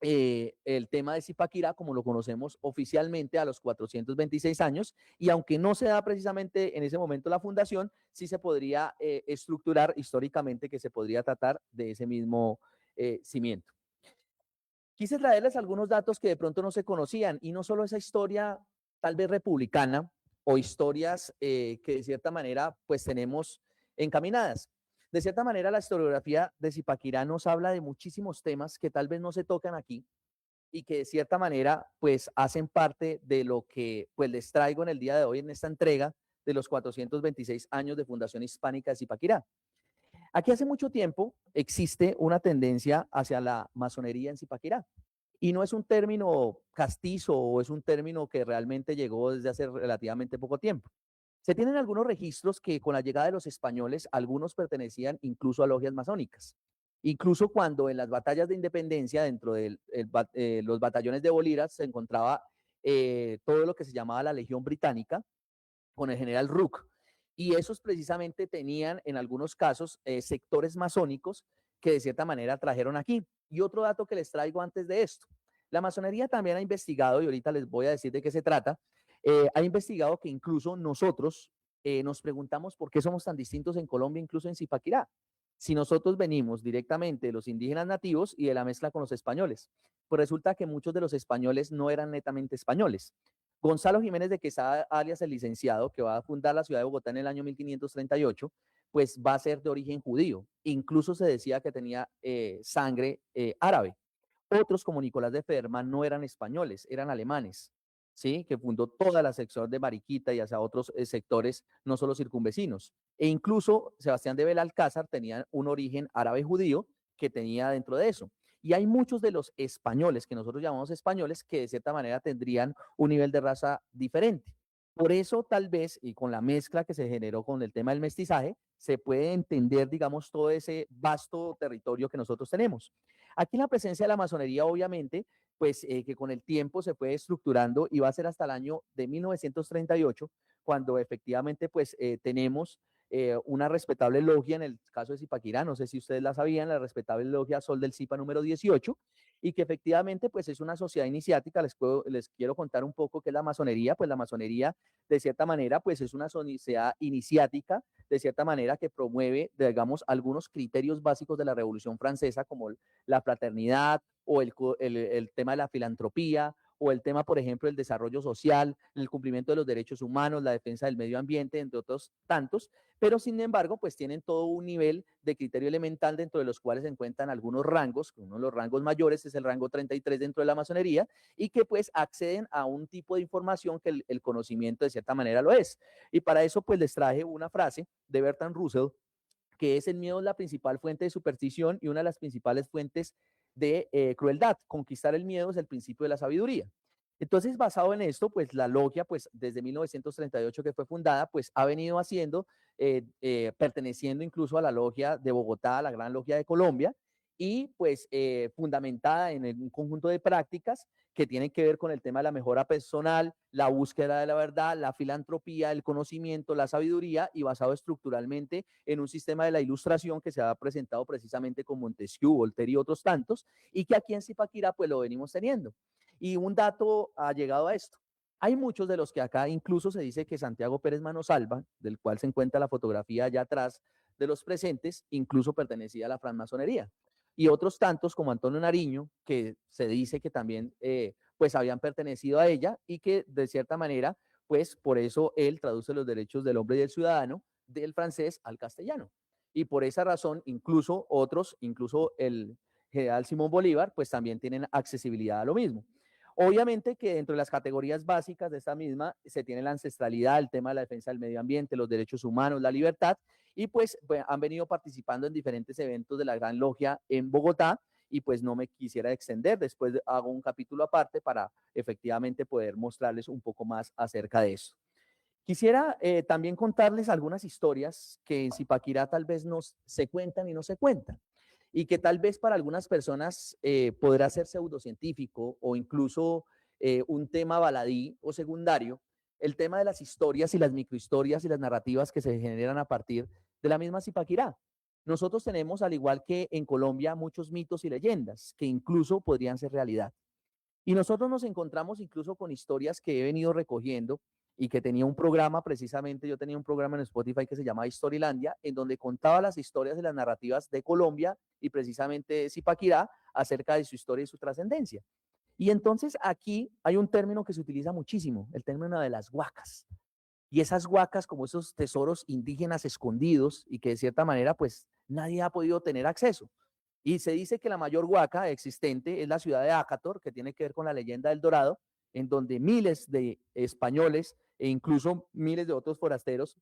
el tema de Zipaquirá como lo conocemos oficialmente a los 426 años, y aunque no se da precisamente en ese momento la fundación, sí se podría estructurar históricamente que se podría tratar de ese mismo cimiento. Quise traerles algunos datos que de pronto no se conocían, y no solo esa historia tal vez republicana o historias que de cierta manera pues tenemos encaminadas. De cierta manera la historiografía de Zipaquirá nos habla de muchísimos temas que tal vez no se tocan aquí y que de cierta manera pues hacen parte de lo que pues les traigo en el día de hoy en esta entrega de los 426 años de Fundación Hispánica de Zipaquirá. Aquí hace mucho tiempo existe una tendencia hacia la masonería en Zipaquirá. Y no es un término castizo o es un término que realmente llegó desde hace relativamente poco tiempo. Se tienen algunos registros que con la llegada de los españoles, algunos pertenecían incluso a logias masónicas. Incluso cuando en las batallas de independencia, dentro de los batallones de Bolívar, se encontraba todo lo que se llamaba la Legión Británica con el general Rooke. Y esos precisamente tenían en algunos casos sectores masónicos que de cierta manera trajeron aquí. Y otro dato que les traigo antes de esto, la masonería también ha investigado, y ahorita les voy a decir de qué se trata, ha investigado que incluso nosotros nos preguntamos por qué somos tan distintos en Colombia, incluso en Zipaquirá, si nosotros venimos directamente de los indígenas nativos y de la mezcla con los españoles. Pues resulta que muchos de los españoles no eran netamente españoles. Gonzalo Jiménez de Quesada, alias el licenciado, que va a fundar la ciudad de Bogotá en el año 1538, pues va a ser de origen judío. Incluso se decía que tenía sangre árabe. Otros, como Nicolás de Federman, no eran españoles, eran alemanes, ¿sí? Que fundó toda la sección de Mariquita y hacia otros sectores, no solo circunvecinos. E incluso Sebastián de Belalcázar tenía un origen árabe judío que tenía dentro de eso. Y hay muchos de los españoles, que nosotros llamamos españoles, que de cierta manera tendrían un nivel de raza diferente. Por eso, tal vez, y con la mezcla que se generó con el tema del mestizaje, se puede entender, digamos, todo ese vasto territorio que nosotros tenemos. Aquí la presencia de la masonería, obviamente, pues que con el tiempo se fue estructurando y va a ser hasta el año de 1938, cuando efectivamente pues tenemos una respetable logia en el caso de Zipaquirá, no sé si ustedes la sabían, la respetable logia Sol del Zipa número 18, y que efectivamente pues es una sociedad iniciática. Les quiero contar un poco qué es la masonería. Pues la masonería de cierta manera pues es una sociedad iniciática, de cierta manera que promueve, digamos, algunos criterios básicos de la Revolución Francesa, como la fraternidad o el tema de la filantropía, o el tema, por ejemplo, del desarrollo social, el cumplimiento de los derechos humanos, la defensa del medio ambiente, entre otros tantos, pero sin embargo, pues tienen todo un nivel de criterio elemental dentro de los cuales se encuentran algunos rangos, uno de los rangos mayores es el rango 33 dentro de la masonería, y que pues acceden a un tipo de información que el conocimiento de cierta manera lo es. Y para eso pues les traje una frase de Bertrand Russell, que es: el miedo es la principal fuente de superstición y una de las principales fuentes de crueldad. Conquistar el miedo es el principio de la sabiduría. Entonces, basado en esto, pues la logia, pues desde 1938 que fue fundada, pues ha venido haciendo, perteneciendo incluso a la logia de Bogotá, la Gran Logia de Colombia, y pues fundamentada en un conjunto de prácticas que tienen que ver con el tema de la mejora personal, la búsqueda de la verdad, la filantropía, el conocimiento, la sabiduría, y basado estructuralmente en un sistema de la ilustración que se ha presentado precisamente con Montesquieu, Voltaire y otros tantos, y que aquí en Zipaquirá pues lo venimos teniendo. Y un dato ha llegado a esto. Hay muchos de los que acá incluso se dice que Santiago Pérez Manosalva, del cual se encuentra la fotografía allá atrás de los presentes, incluso pertenecía a la francmasonería. Y otros tantos como Antonio Nariño, que se dice que también pues habían pertenecido a ella, y que de cierta manera, pues por eso él traduce los derechos del hombre y del ciudadano del francés al castellano. Y por esa razón, incluso otros, incluso el general Simón Bolívar, pues también tienen accesibilidad a lo mismo. Obviamente que dentro de las categorías básicas de esta misma se tiene la ancestralidad, el tema de la defensa del medio ambiente, los derechos humanos, la libertad, y pues han venido participando en diferentes eventos de la Gran Logia en Bogotá, y pues no me quisiera extender, después hago un capítulo aparte para efectivamente poder mostrarles un poco más acerca de eso. Quisiera también contarles algunas historias que en Zipaquirá tal vez se cuentan y no se cuentan. y que tal vez para algunas personas podrá ser pseudocientífico o incluso un tema baladí o secundario, el tema de las historias y las microhistorias y las narrativas que se generan a partir de la misma Zipaquirá. Nosotros tenemos, al igual que en Colombia, muchos mitos y leyendas que incluso podrían ser realidad. Y nosotros nos encontramos incluso con historias que he venido recogiendo y que tenía un programa, precisamente yo tenía un programa en Spotify que se llama Historilandia, en donde contaba las historias y las narrativas de Colombia y precisamente de Zipaquirá acerca de su historia y su trascendencia. Y entonces aquí hay un término que se utiliza muchísimo, el término de las huacas. Y esas huacas como esos tesoros indígenas escondidos y que de cierta manera pues nadie ha podido tener acceso. Y se dice que la mayor huaca existente es la ciudad de Acator, que tiene que ver con la leyenda del Dorado, en donde miles de españoles e incluso miles de otros forasteros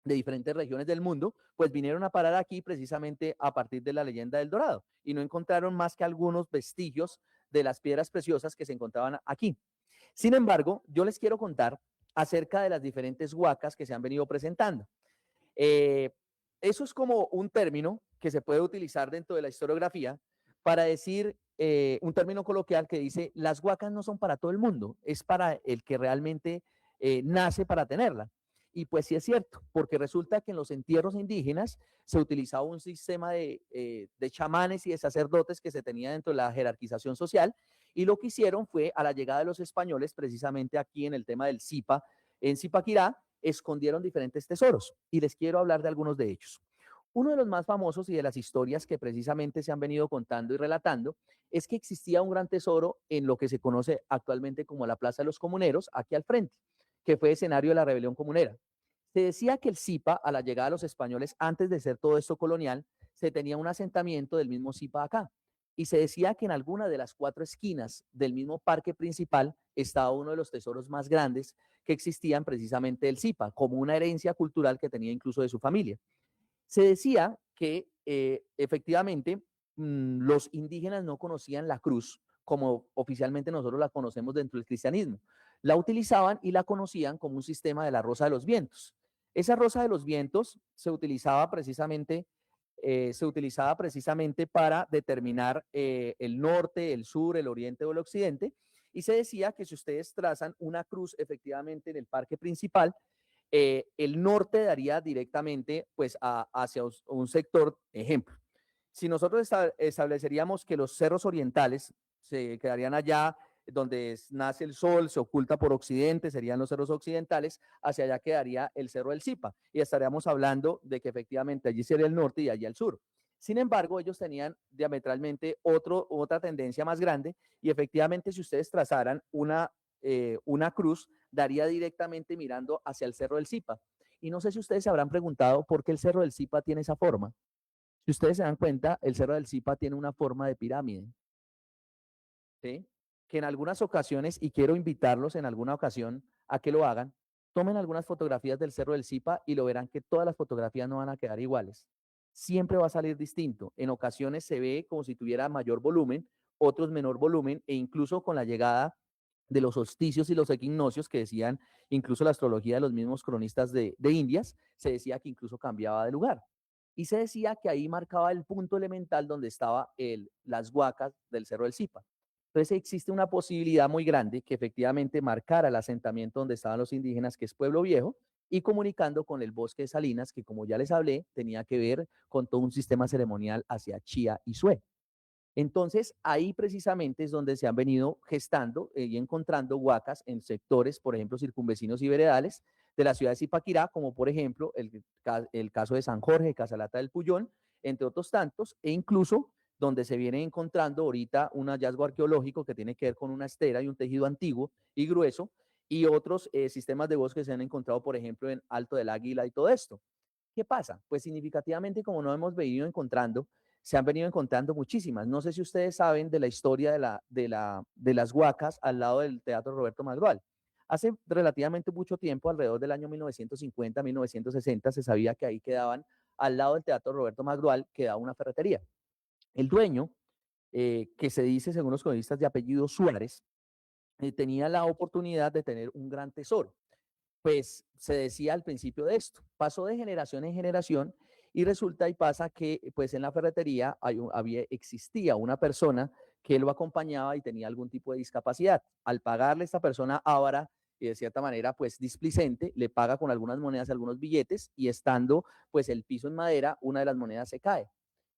de diferentes regiones del mundo, pues vinieron a parar aquí precisamente a partir de la leyenda del Dorado y no encontraron más que algunos vestigios de las piedras preciosas que se encontraban aquí. Sin embargo, yo les quiero contar acerca de las diferentes huacas que se han venido presentando. Eso es como un término que se puede utilizar dentro de la historiografía para decir un término coloquial que dice, las huacas no son para todo el mundo, es para el que realmente nace para tenerla. Y pues sí es cierto, porque resulta que en los entierros indígenas se utilizaba un sistema de chamanes y de sacerdotes que se tenía dentro de la jerarquización social, y lo que hicieron fue, a la llegada de los españoles, precisamente aquí en el tema del Zipa, en Zipaquirá, escondieron diferentes tesoros, y les quiero hablar de algunos de ellos. Uno de los más famosos y de las historias que precisamente se han venido contando y relatando es que existía un gran tesoro en lo que se conoce actualmente como la Plaza de los Comuneros, aquí al frente, que fue escenario de la rebelión comunera. Se decía que el Zipa, a la llegada de los españoles, antes de ser todo esto colonial, se tenía un asentamiento del mismo Zipa acá. Y se decía que en alguna de las 4 esquinas del mismo parque principal estaba uno de los tesoros más grandes que existían precisamente del Zipa, como una herencia cultural que tenía incluso de su familia. Se decía que efectivamente los indígenas no conocían la cruz como oficialmente nosotros la conocemos dentro del cristianismo. La utilizaban y la conocían como un sistema de la rosa de los vientos. Esa rosa de los vientos se utilizaba precisamente para determinar el norte, el sur, el oriente o el occidente, y se decía que si ustedes trazan una cruz efectivamente en el parque principal, el norte daría directamente pues hacia un sector, ejemplo. Si nosotros estableceríamos que los cerros orientales se quedarían allá donde nace el sol, se oculta por occidente, serían los cerros occidentales, hacia allá quedaría el cerro del Zipa, y estaríamos hablando de que efectivamente allí sería el norte y allí el sur. Sin embargo, ellos tenían diametralmente otra tendencia más grande, y efectivamente si ustedes trazaran una cruz, daría directamente mirando hacia el cerro del Zipa. Y no sé si ustedes se habrán preguntado por qué el cerro del Zipa tiene esa forma. Si ustedes se dan cuenta, el cerro del Zipa tiene una forma de pirámide. ¿Sí? Que en algunas ocasiones, y quiero invitarlos en alguna ocasión a que lo hagan, tomen algunas fotografías del cerro del Zipa y lo verán que todas las fotografías no van a quedar iguales. Siempre va a salir distinto. En ocasiones se ve como si tuviera mayor volumen, otros menor volumen, e incluso con la llegada de los solsticios y los equinoccios que decían, incluso la astrología de los mismos cronistas de Indias, se decía que incluso cambiaba de lugar. Y se decía que ahí marcaba el punto elemental donde estaba las huacas del cerro del Zipa. Entonces existe una posibilidad muy grande que efectivamente marcara el asentamiento donde estaban los indígenas, que es Pueblo Viejo, y comunicando con el bosque de Salinas, que como ya les hablé, tenía que ver con todo un sistema ceremonial hacia Chía y Sué. Entonces, ahí precisamente es donde se han venido gestando y encontrando huacas en sectores, por ejemplo, circunvecinos y veredales de la ciudad de Zipaquirá, como por ejemplo el caso de San Jorge, Casalata del Puyón, entre otros tantos, e incluso donde se viene encontrando ahorita un hallazgo arqueológico que tiene que ver con una estera y un tejido antiguo y grueso, y otros sistemas de bosque que se han encontrado, por ejemplo, en Alto del Águila y todo esto. ¿Qué pasa? Pues significativamente, como no hemos venido encontrando, se han venido encontrando muchísimas. No sé si ustedes saben de la historia de las huacas al lado del Teatro Roberto Magrual. Hace relativamente mucho tiempo, alrededor del año 1950, 1960, se sabía que ahí quedaban, al lado del Teatro Roberto Magrual, quedaba una ferretería. El dueño, que se dice, según los cronistas, de apellido Suárez, tenía la oportunidad de tener un gran tesoro. Pues se decía al principio de esto, pasó de generación en generación, Y resulta y pasa que pues en la ferretería existía una persona que lo acompañaba y tenía algún tipo de discapacidad. Al pagarle esta persona ávara y de cierta manera pues displicente, le paga con algunas monedas, algunos billetes, y estando pues el piso en madera, una de las monedas se cae.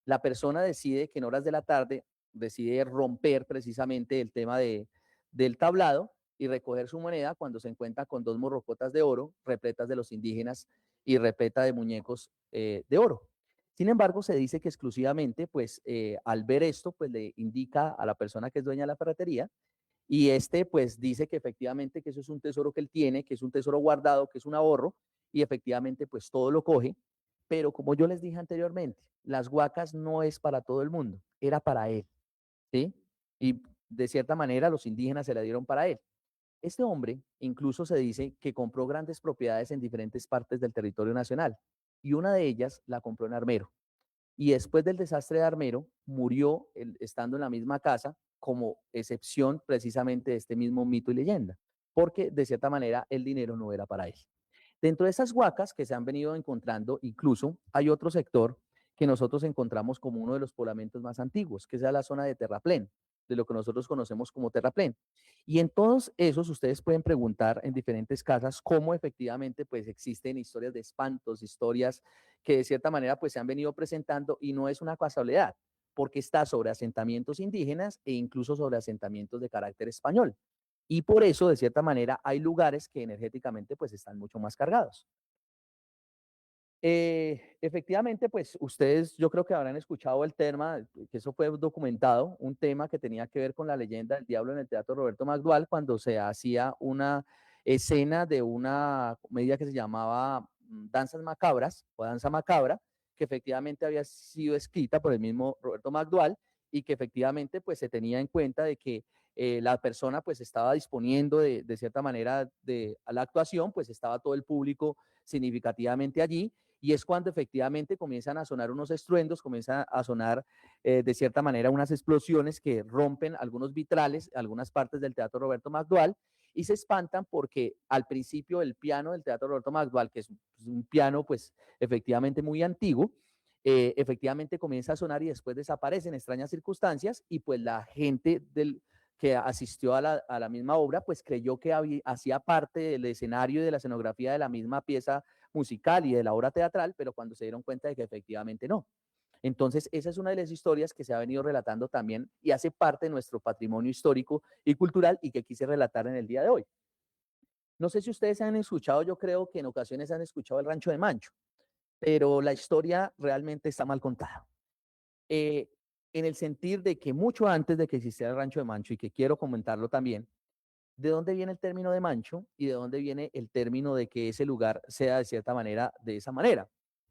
La persona decide que en horas de la tarde decide romper precisamente el tema del tablado y recoger su moneda cuando se encuentra con dos morrocotas de oro repletas de los indígenas y repleta de muñecos de oro. Sin embargo, se dice que exclusivamente, pues, al ver esto, pues le indica a la persona que es dueña de la ferretería, y este, pues, dice que efectivamente que eso es un tesoro que él tiene, que es un tesoro guardado, que es un ahorro, y efectivamente, pues, todo lo coge. Pero como yo les dije anteriormente, las huacas no es para todo el mundo, era para él, ¿sí? Y de cierta manera los indígenas se la dieron para él. Este hombre incluso se dice que compró grandes propiedades en diferentes partes del territorio nacional, y una de ellas la compró en Armero. Y después del desastre de Armero, murió estando en la misma casa como excepción precisamente de este mismo mito y leyenda, porque de cierta manera el dinero no era para él. Dentro de esas huacas que se han venido encontrando, incluso hay otro sector que nosotros encontramos como uno de los poblamientos más antiguos, que es la zona de Terraplén, de lo que nosotros conocemos como Terraplén. Y en todos esos ustedes pueden preguntar en diferentes casas cómo efectivamente pues existen historias de espantos, historias que de cierta manera pues se han venido presentando, y no es una casualidad, porque está sobre asentamientos indígenas e incluso sobre asentamientos de carácter español. Y por eso, de cierta manera, hay lugares que energéticamente pues están mucho más cargados. Efectivamente, pues ustedes yo creo que habrán escuchado el tema, que eso fue documentado, un tema que tenía que ver con la leyenda del diablo en el Teatro Roberto Magdual, cuando se hacía una escena de una comedia que se llamaba Danzas Macabras o Danza Macabra, que efectivamente había sido escrita por el mismo Roberto Magdual, y que efectivamente pues se tenía en cuenta de que la persona pues estaba disponiendo de cierta manera a la actuación, pues estaba todo el público significativamente allí, y es cuando efectivamente comienzan a sonar unos estruendos, comienzan a sonar de cierta manera unas explosiones que rompen algunos vitrales, algunas partes del Teatro Roberto Magdual, y se espantan porque al principio el piano del Teatro Roberto Magdual, que es un piano pues efectivamente muy antiguo, efectivamente comienza a sonar y después desaparece en extrañas circunstancias, y pues la gente que asistió a la misma obra, pues creyó que hacía parte del escenario y de la escenografía de la misma pieza musical y de la obra teatral, pero cuando se dieron cuenta de que efectivamente no. Entonces, esa es una de las historias que se ha venido relatando también y hace parte de nuestro patrimonio histórico y cultural, y que quise relatar en el día de hoy. No sé si ustedes han escuchado, yo creo que en ocasiones han escuchado el Rancho de Mancho, pero la historia realmente está mal contada. En el sentido de que mucho antes de que existiera el Rancho de Mancho, y que quiero comentarlo también, ¿de dónde viene el término de Mancho y de dónde viene el término de que ese lugar sea de cierta manera de esa manera?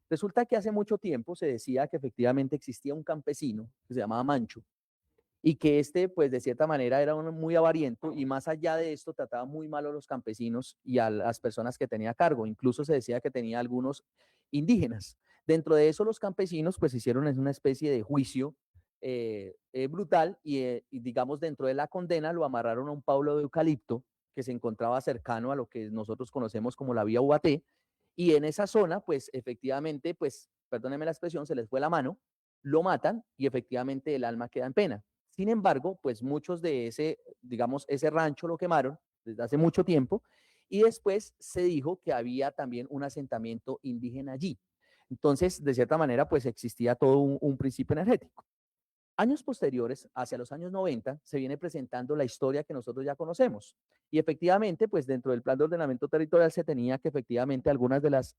Resulta que hace mucho tiempo se decía que efectivamente existía un campesino que se llamaba Mancho, y que pues de cierta manera era muy avariento, y más allá de esto trataba muy mal a los campesinos y a las personas que tenía a cargo. Incluso se decía que tenía algunos indígenas. Dentro de eso los campesinos pues hicieron una especie de juicio brutal, y digamos dentro de la condena lo amarraron a un palo de eucalipto que se encontraba cercano a lo que nosotros conocemos como la vía Ubaté, y en esa zona pues efectivamente, pues perdónenme la expresión, se les fue la mano, lo matan y efectivamente el alma queda en pena. Sin embargo, pues muchos de ese rancho lo quemaron desde hace mucho tiempo, y después se dijo que había también un asentamiento indígena allí. Entonces, de cierta manera, pues existía todo un principio energético. Años posteriores, hacia los años 90, se viene presentando la historia que nosotros ya conocemos. Y efectivamente, pues dentro del plan de ordenamiento territorial se tenía que efectivamente algunas de las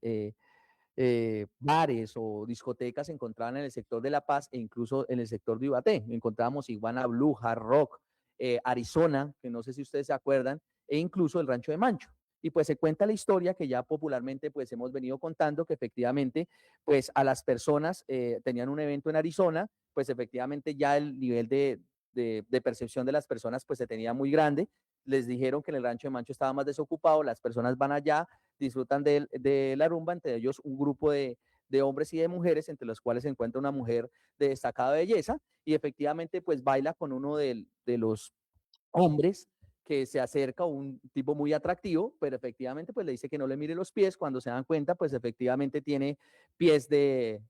bares o discotecas se encontraban en el sector de La Paz e incluso en el sector de Ibaté. Encontrábamos Iguana Blue, Hard Rock, Arizona, que no sé si ustedes se acuerdan, e incluso el Rancho de Mancho. Y pues se cuenta la historia que ya popularmente pues hemos venido contando, que efectivamente pues a las personas tenían un evento en Arizona, pues efectivamente ya el nivel de percepción de las personas pues se tenía muy grande. Les dijeron que en el Rancho de Mancho estaba más desocupado, las personas van allá, disfrutan de la rumba, entre ellos un grupo de hombres y de mujeres, entre los cuales se encuentra una mujer de destacada belleza, y efectivamente pues baila con uno de los hombres, que se acerca, un tipo muy atractivo, pero efectivamente pues le dice que no le mire los pies. Cuando se dan cuenta pues efectivamente tiene pies de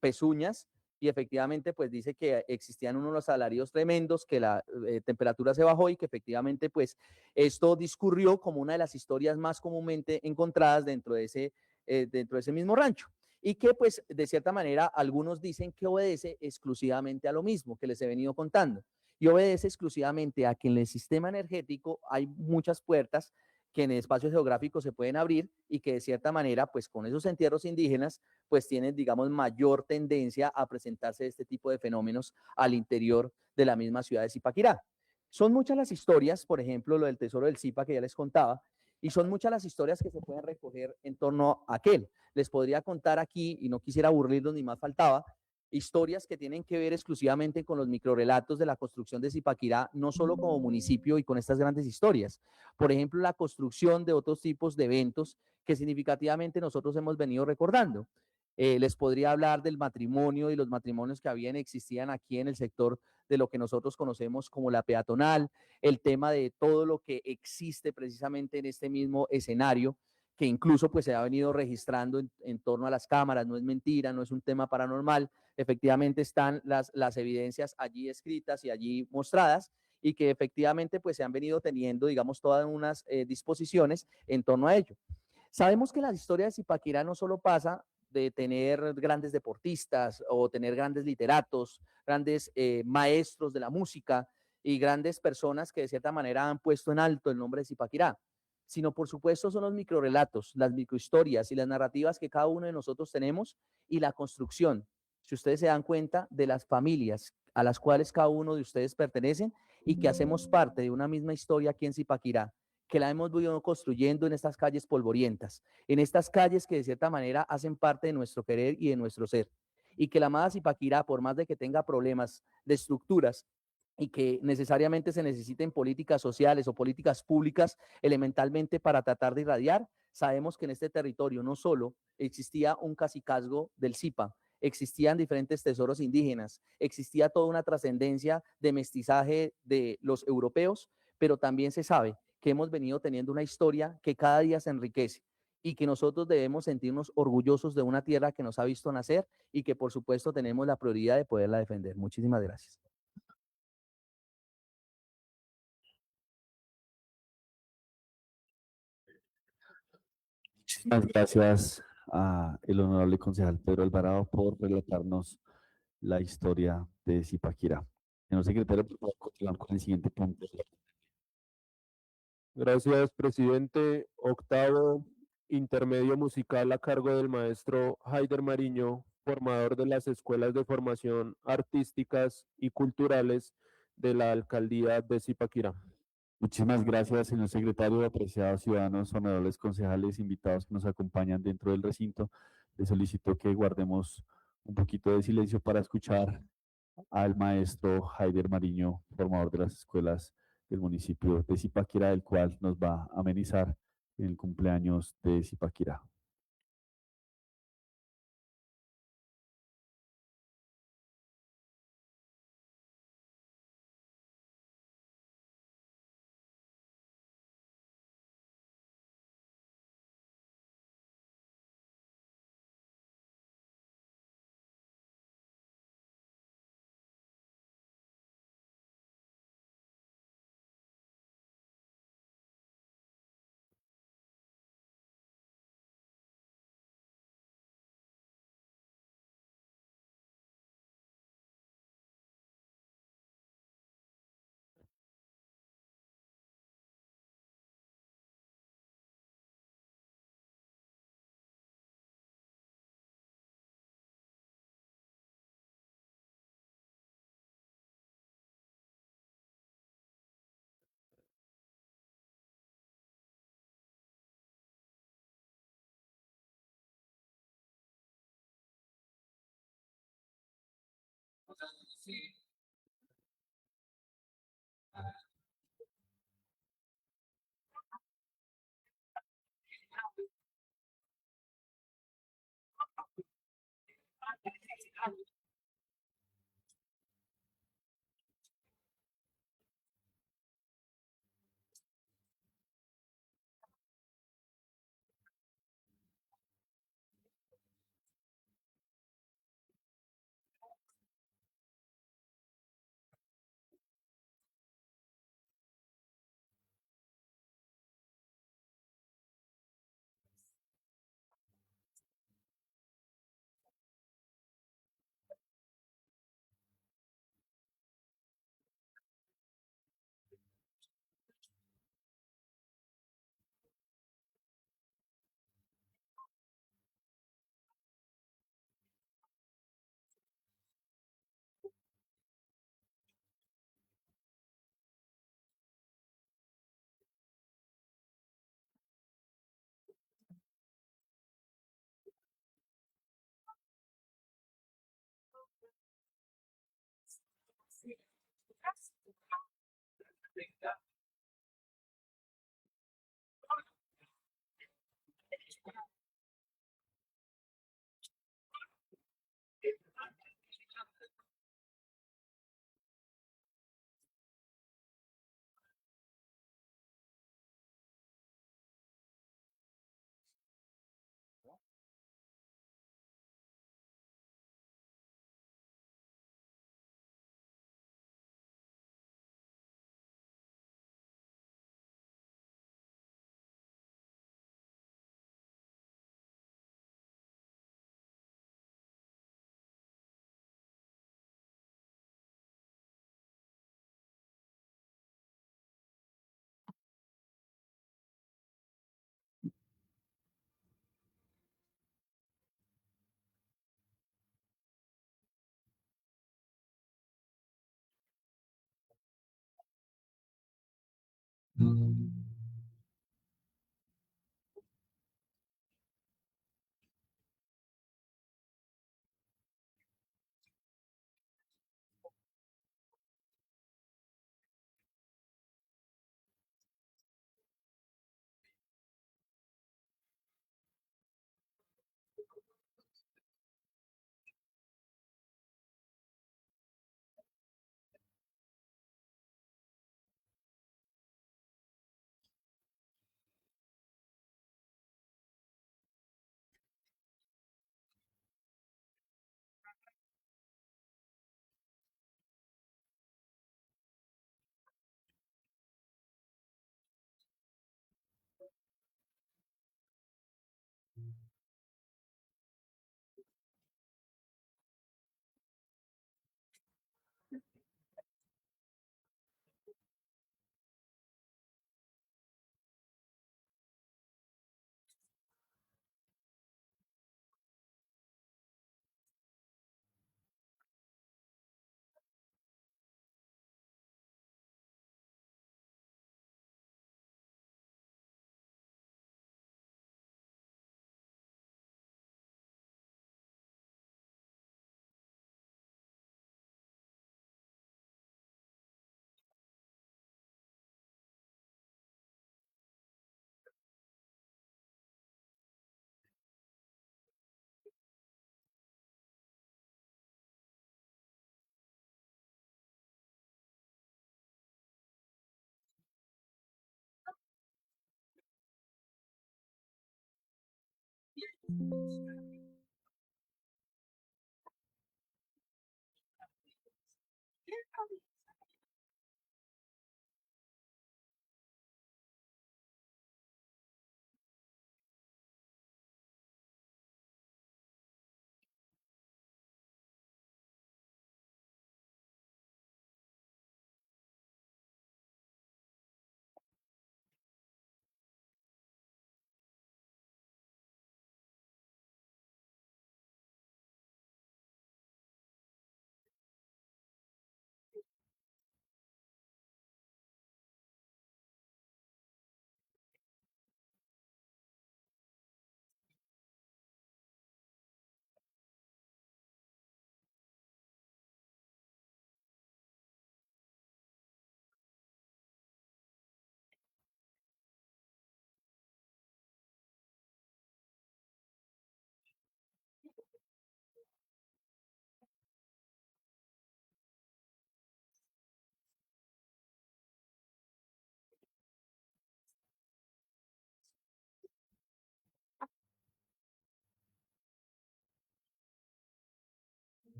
pezuñas, y efectivamente pues dice que existían unos salarios tremendos, que la temperatura se bajó y que efectivamente pues esto discurrió como una de las historias más comúnmente encontradas dentro de ese mismo rancho. Y que pues de cierta manera algunos dicen que obedece exclusivamente a lo mismo que les he venido contando, y obedece exclusivamente a que en el sistema energético hay muchas puertas que en el espacio geográfico se pueden abrir, y que de cierta manera, pues con esos entierros indígenas, pues tienen, digamos, mayor tendencia a presentarse este tipo de fenómenos al interior de la misma ciudad de Zipaquirá. Son muchas las historias, por ejemplo, lo del tesoro del Zipa que ya les contaba, y son muchas las historias que se pueden recoger en torno a aquel. Les podría contar aquí, y no quisiera aburrirlos ni más faltaba, historias que tienen que ver exclusivamente con los microrelatos de la construcción de Zipaquirá, no solo como municipio y con estas grandes historias. Por ejemplo, la construcción de otros tipos de eventos que significativamente nosotros hemos venido recordando. Les podría hablar del matrimonio y los matrimonios que existían aquí en el sector de lo que nosotros conocemos como la peatonal, el tema de todo lo que existe precisamente en este mismo escenario, que incluso pues se ha venido registrando en torno a las cámaras. No es mentira, no es un tema paranormal, efectivamente están las evidencias allí escritas y allí mostradas, y que efectivamente pues se han venido teniendo, digamos, todas unas disposiciones en torno a ello. Sabemos que la historia de Zipaquirá no solo pasa de tener grandes deportistas o tener grandes literatos, grandes maestros de la música y grandes personas que de cierta manera han puesto en alto el nombre de Zipaquirá, sino por supuesto son los microrelatos, las microhistorias y las narrativas que cada uno de nosotros tenemos, y la construcción, si ustedes se dan cuenta, de las familias a las cuales cada uno de ustedes pertenecen y que hacemos parte de una misma historia aquí en Zipaquirá, que la hemos ido construyendo en estas calles polvorientas, en estas calles que de cierta manera hacen parte de nuestro querer y de nuestro ser. Y que la amada Zipaquirá, por más de que tenga problemas de estructuras y que necesariamente se necesiten políticas sociales o políticas públicas elementalmente para tratar de irradiar, sabemos que en este territorio no solo existía un cacicazgo del Zipa, existían diferentes tesoros indígenas, existía toda una trascendencia de mestizaje de los europeos, pero también se sabe que hemos venido teniendo una historia que cada día se enriquece, y que nosotros debemos sentirnos orgullosos de una tierra que nos ha visto nacer, y que por supuesto tenemos la prioridad de poderla defender. Muchísimas gracias. Muchísimas gracias a el honorable concejal Pedro Alvarado por relatarnos la historia de Zipaquirá. Señor secretario, por favor, continuar con el siguiente punto. Gracias, presidente. Octavo, intermedio musical a cargo del maestro Haider Mariño, formador de las escuelas de formación artísticas y culturales de la alcaldía de Zipaquirá. Muchísimas gracias, señor secretario, apreciados ciudadanos, honorables concejales, invitados que nos acompañan dentro del recinto. Les solicito que guardemos un poquito de silencio para escuchar al maestro Haider Mariño, formador de las escuelas del municipio de Zipaquirá, el cual nos va a amenizar en el cumpleaños de Zipaquirá.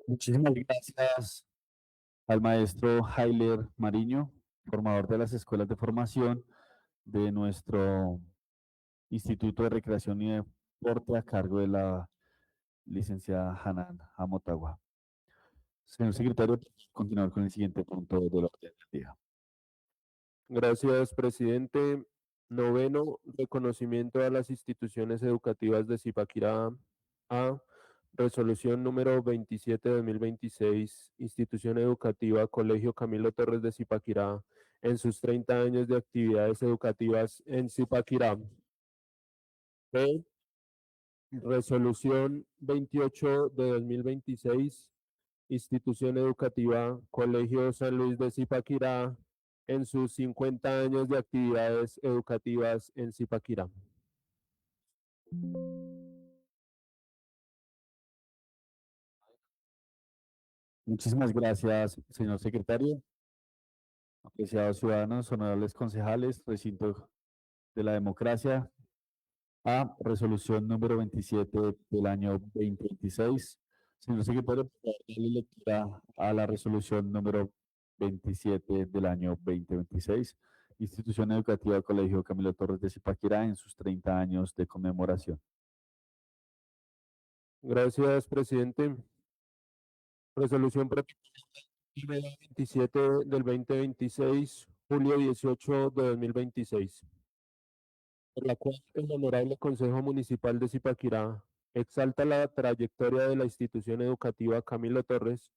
Muchísimas gracias al maestro Hailer Mariño, formador de las escuelas de formación de nuestro Instituto de Recreación y Deporte a cargo de la licenciada Hanan Amotagua. Señor secretario, continuar con el siguiente punto del orden del día. Gracias, presidente. Noveno, reconocimiento a las instituciones educativas de Zipaquirá A. Resolución número 27 de 2026, Institución Educativa Colegio Camilo Torres de Zipaquirá, en sus 30 años de actividades educativas en Zipaquirá. B. Resolución 28 de 2026, Institución Educativa Colegio San Luis de Zipaquirá, en sus 50 años de actividades educativas en Zipaquirá. Muchísimas gracias, señor secretario. Apreciados ciudadanos, honorables concejales, recinto de la democracia, a resolución número 27 del año 2026. Señor secretario, por favor, darle lectura a la resolución número 27 del año 2026. Institución Educativa Colegio Camilo Torres de Zipaquirá en sus 30 años de conmemoración. Gracias, presidente. Resolución número 27 del 2026, julio 18 de 2026. Por la cual el Honorable Consejo Municipal de Zipaquirá exalta la trayectoria de la institución educativa Camilo Torres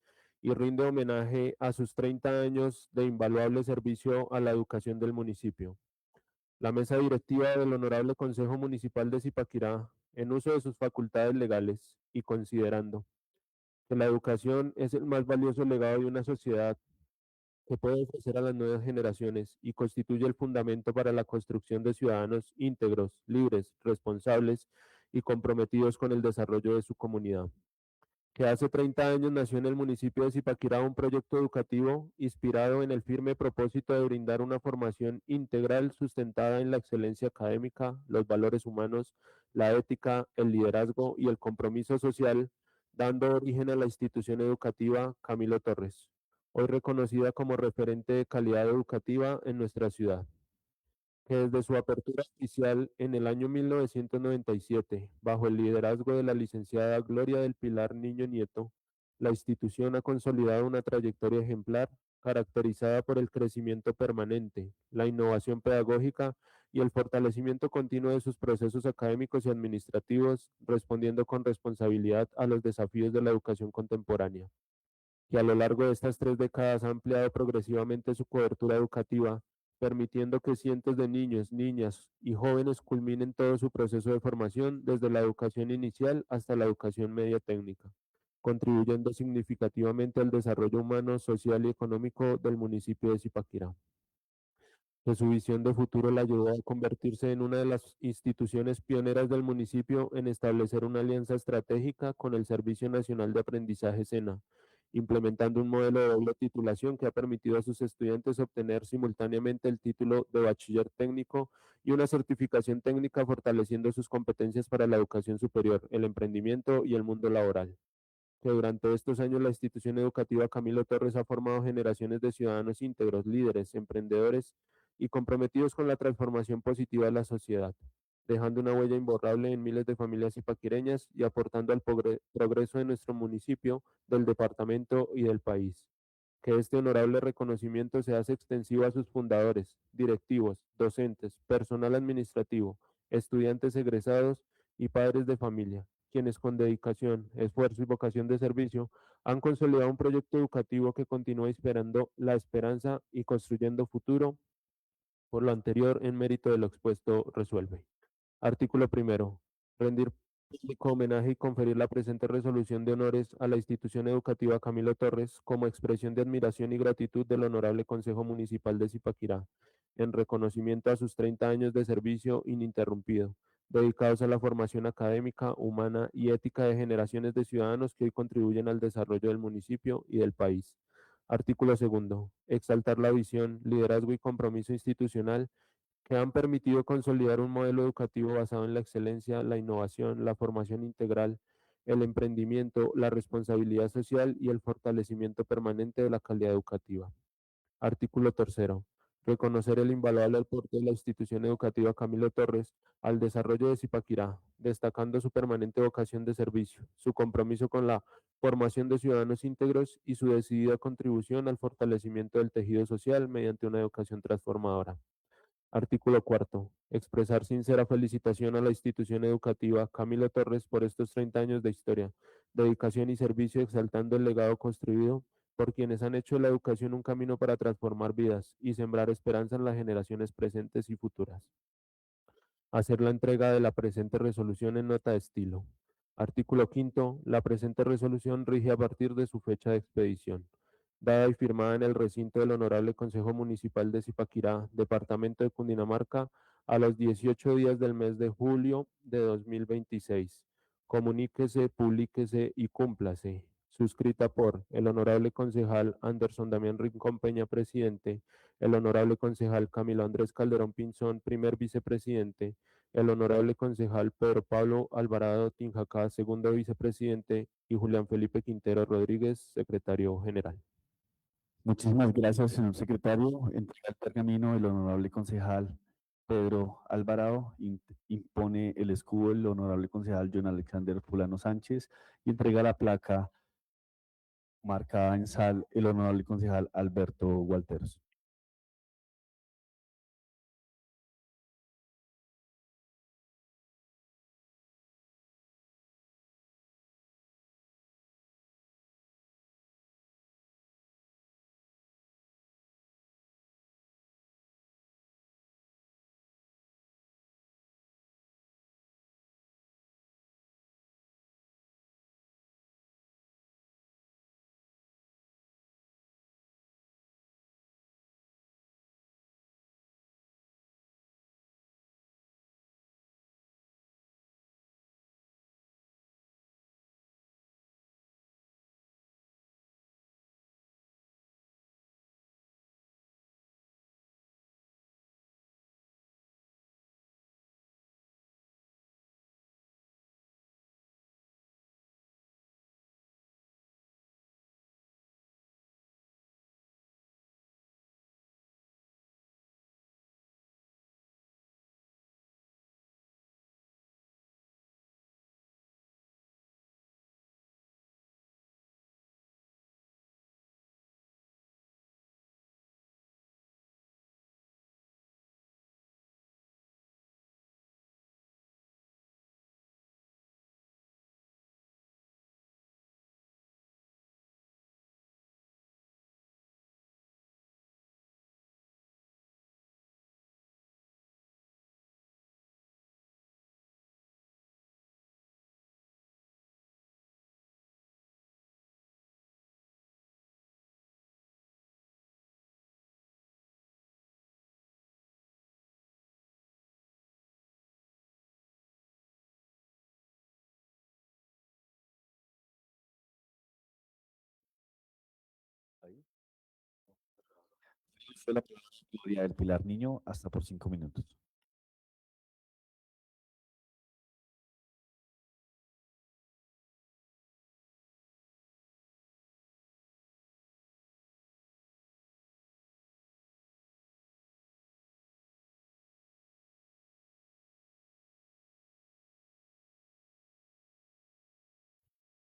y rinde homenaje a sus 30 años de invaluable servicio a la educación del municipio. La mesa directiva del Honorable Consejo Municipal de Zipaquirá, en uso de sus facultades legales y considerando que la educación es el más valioso legado de una sociedad que puede ofrecer a las nuevas generaciones y constituye el fundamento para la construcción de ciudadanos íntegros, libres, responsables y comprometidos con el desarrollo de su comunidad. Que hace 30 años nació en el municipio de Zipaquirá un proyecto educativo inspirado en el firme propósito de brindar una formación integral sustentada en la excelencia académica, los valores humanos, la ética, el liderazgo y el compromiso social, dando origen a la institución educativa Camilo Torres, hoy reconocida como referente de calidad educativa en nuestra ciudad. Que desde su apertura oficial en el año 1997, bajo el liderazgo de la licenciada Gloria del Pilar Niño Nieto, la institución ha consolidado una trayectoria ejemplar caracterizada por el crecimiento permanente, la innovación pedagógica y el fortalecimiento continuo de sus procesos académicos y administrativos, respondiendo con responsabilidad a los desafíos de la educación contemporánea. Que a lo largo de estas 3 décadas ha ampliado progresivamente su cobertura educativa, permitiendo que cientos de niños, niñas y jóvenes culminen todo su proceso de formación desde la educación inicial hasta la educación media técnica, contribuyendo significativamente al desarrollo humano, social y económico del municipio de Zipaquirá. Que su visión de futuro la ayudó a convertirse en una de las instituciones pioneras del municipio en establecer una alianza estratégica con el Servicio Nacional de Aprendizaje SENA, implementando un modelo de doble titulación que ha permitido a sus estudiantes obtener simultáneamente el título de bachiller técnico y una certificación técnica, fortaleciendo sus competencias para la educación superior, el emprendimiento y el mundo laboral. Que durante estos años la institución educativa Camilo Torres ha formado generaciones de ciudadanos íntegros, líderes, emprendedores y comprometidos con la transformación positiva de la sociedad, dejando una huella imborrable en miles de familias zipaquireñas y aportando al progreso de nuestro municipio, del departamento y del país. Que este honorable reconocimiento se hace extensivo a sus fundadores, directivos, docentes, personal administrativo, estudiantes egresados y padres de familia, quienes con dedicación, esfuerzo y vocación de servicio han consolidado un proyecto educativo que continúa inspirando la esperanza y construyendo futuro. Por lo anterior, en mérito de lo expuesto, resuelve. Artículo primero. Rendir público homenaje y conferir la presente resolución de honores a la institución educativa Camilo Torres como expresión de admiración y gratitud del Honorable Consejo Municipal de Zipaquirá, en reconocimiento a sus 30 años de servicio ininterrumpido, dedicados a la formación académica, humana y ética de generaciones de ciudadanos que hoy contribuyen al desarrollo del municipio y del país. Artículo segundo. Exaltar la visión, liderazgo y compromiso institucional que han permitido consolidar un modelo educativo basado en la excelencia, la innovación, la formación integral, el emprendimiento, la responsabilidad social y el fortalecimiento permanente de la calidad educativa. Artículo tercero. Reconocer el invaluable aporte de la institución educativa Camilo Torres al desarrollo de Zipaquirá, destacando su permanente vocación de servicio, su compromiso con la formación de ciudadanos íntegros y su decidida contribución al fortalecimiento del tejido social mediante una educación transformadora. Artículo cuarto. Expresar sincera felicitación a la institución educativa Camilo Torres por estos 30 años de historia, dedicación y servicio, exaltando el legado construido por quienes han hecho de la educación un camino para transformar vidas y sembrar esperanza en las generaciones presentes y futuras. Hacer la entrega de la presente resolución en nota de estilo. Artículo quinto. La presente resolución rige a partir de su fecha de expedición. dada y firmada en el recinto del Honorable Consejo Municipal de Zipaquirá, Departamento de Cundinamarca, a los 18 días del mes de julio de 2026. Comuníquese, publíquese y cúmplase. Suscrita por el Honorable Concejal Anderson Damián Rincón Peña, presidente, el Honorable Concejal Camilo Andrés Calderón Pinzón, primer vicepresidente, el Honorable Concejal Pedro Pablo Alvarado Tinjacá, segundo vicepresidente, y Julián Felipe Quintero Rodríguez, secretario general. Muchísimas gracias, señor secretario. Entrega el pergamino el honorable concejal Pedro Alvarado, impone el escudo el honorable concejal John Alexander Fulano Sánchez y entrega la placa marcada en sal el honorable concejal Alberto Gualteros. Fue la Gloria del Pilar Niño, hasta por 5 minutos.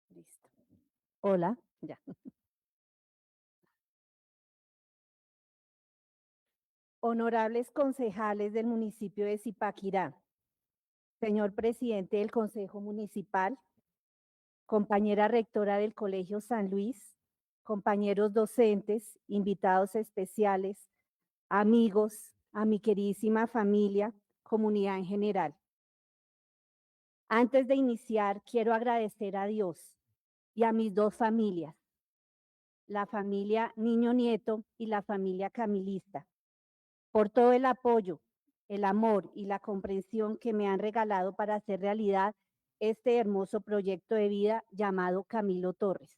Listo. Hola, ya. Honorables concejales del municipio de Zipaquirá, señor presidente del Consejo Municipal, compañera rectora del Colegio San Luis, compañeros docentes, invitados especiales, amigos, a mi queridísima familia, comunidad en general. Antes de iniciar, quiero agradecer a Dios y a mis dos familias, la familia Niño Nieto y la familia Camilista, por todo el apoyo, el amor y la comprensión que me han regalado para hacer realidad este hermoso proyecto de vida llamado Camilo Torres.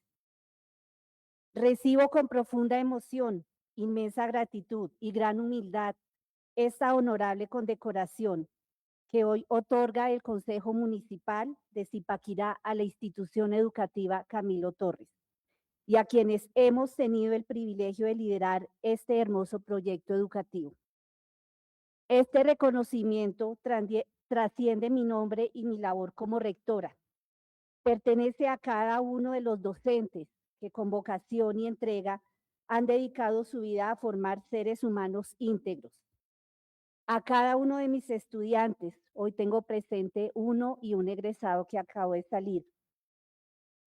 Recibo con profunda emoción, inmensa gratitud y gran humildad esta honorable condecoración que hoy otorga el Consejo Municipal de Zipaquirá a la institución educativa Camilo Torres y a quienes hemos tenido el privilegio de liderar este hermoso proyecto educativo. Este reconocimiento trasciende mi nombre y mi labor como rectora. Pertenece a cada uno de los docentes que con vocación y entrega han dedicado su vida a formar seres humanos íntegros. A cada uno de mis estudiantes, hoy tengo presente uno y un egresado que acabo de salir,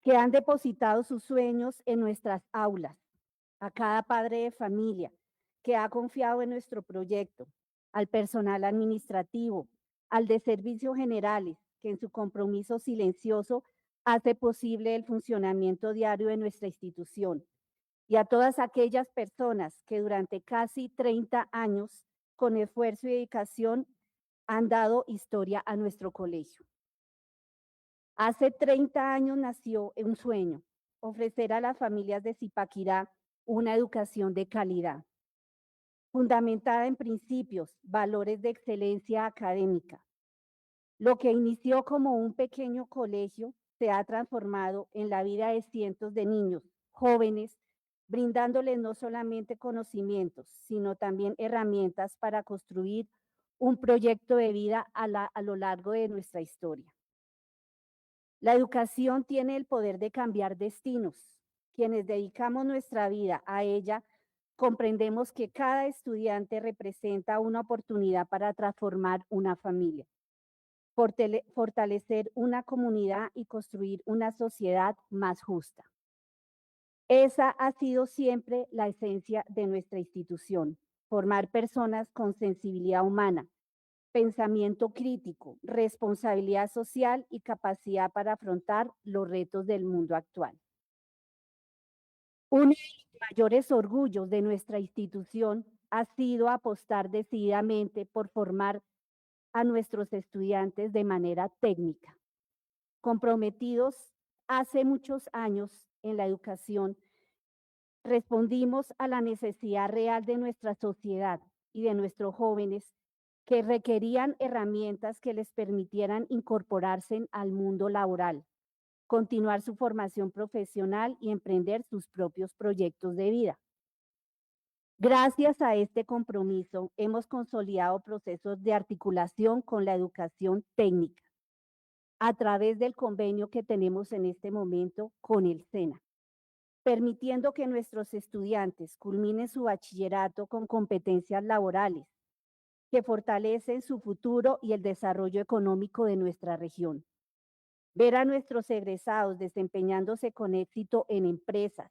que han depositado sus sueños en nuestras aulas, a cada padre de familia que ha confiado en nuestro proyecto, al personal administrativo, al de servicios generales, que en su compromiso silencioso hace posible el funcionamiento diario de nuestra institución, y a todas aquellas personas que durante casi 30 años, con esfuerzo y dedicación, han dado historia a nuestro colegio. Hace 30 años nació un sueño, ofrecer a las familias de Zipaquirá una educación de calidad, fundamentada en principios, valores de excelencia académica. Lo que inició como un pequeño colegio se ha transformado en la vida de cientos de niños, jóvenes, brindándoles no solamente conocimientos, sino también herramientas para construir un proyecto de vida a lo largo de nuestra historia. La educación tiene el poder de cambiar destinos. Quienes dedicamos nuestra vida a ella, comprendemos que cada estudiante representa una oportunidad para transformar una familia, fortalecer una comunidad y construir una sociedad más justa. Esa ha sido siempre la esencia de nuestra institución, formar personas con sensibilidad humana, pensamiento crítico, responsabilidad social y capacidad para afrontar los retos del mundo actual. Uno de los mayores orgullos de nuestra institución ha sido apostar decididamente por formar a nuestros estudiantes de manera técnica. Comprometidos hace muchos años en la educación, respondimos a la necesidad real de nuestra sociedad y de nuestros jóvenes que requerían herramientas que les permitieran incorporarse al mundo laboral, continuar su formación profesional y emprender sus propios proyectos de vida. Gracias a este compromiso, hemos consolidado procesos de articulación con la educación técnica a través del convenio que tenemos en este momento con el SENA, permitiendo que nuestros estudiantes culminen su bachillerato con competencias laborales que fortalecen su futuro y el desarrollo económico de nuestra región. Ver a nuestros egresados desempeñándose con éxito en empresas,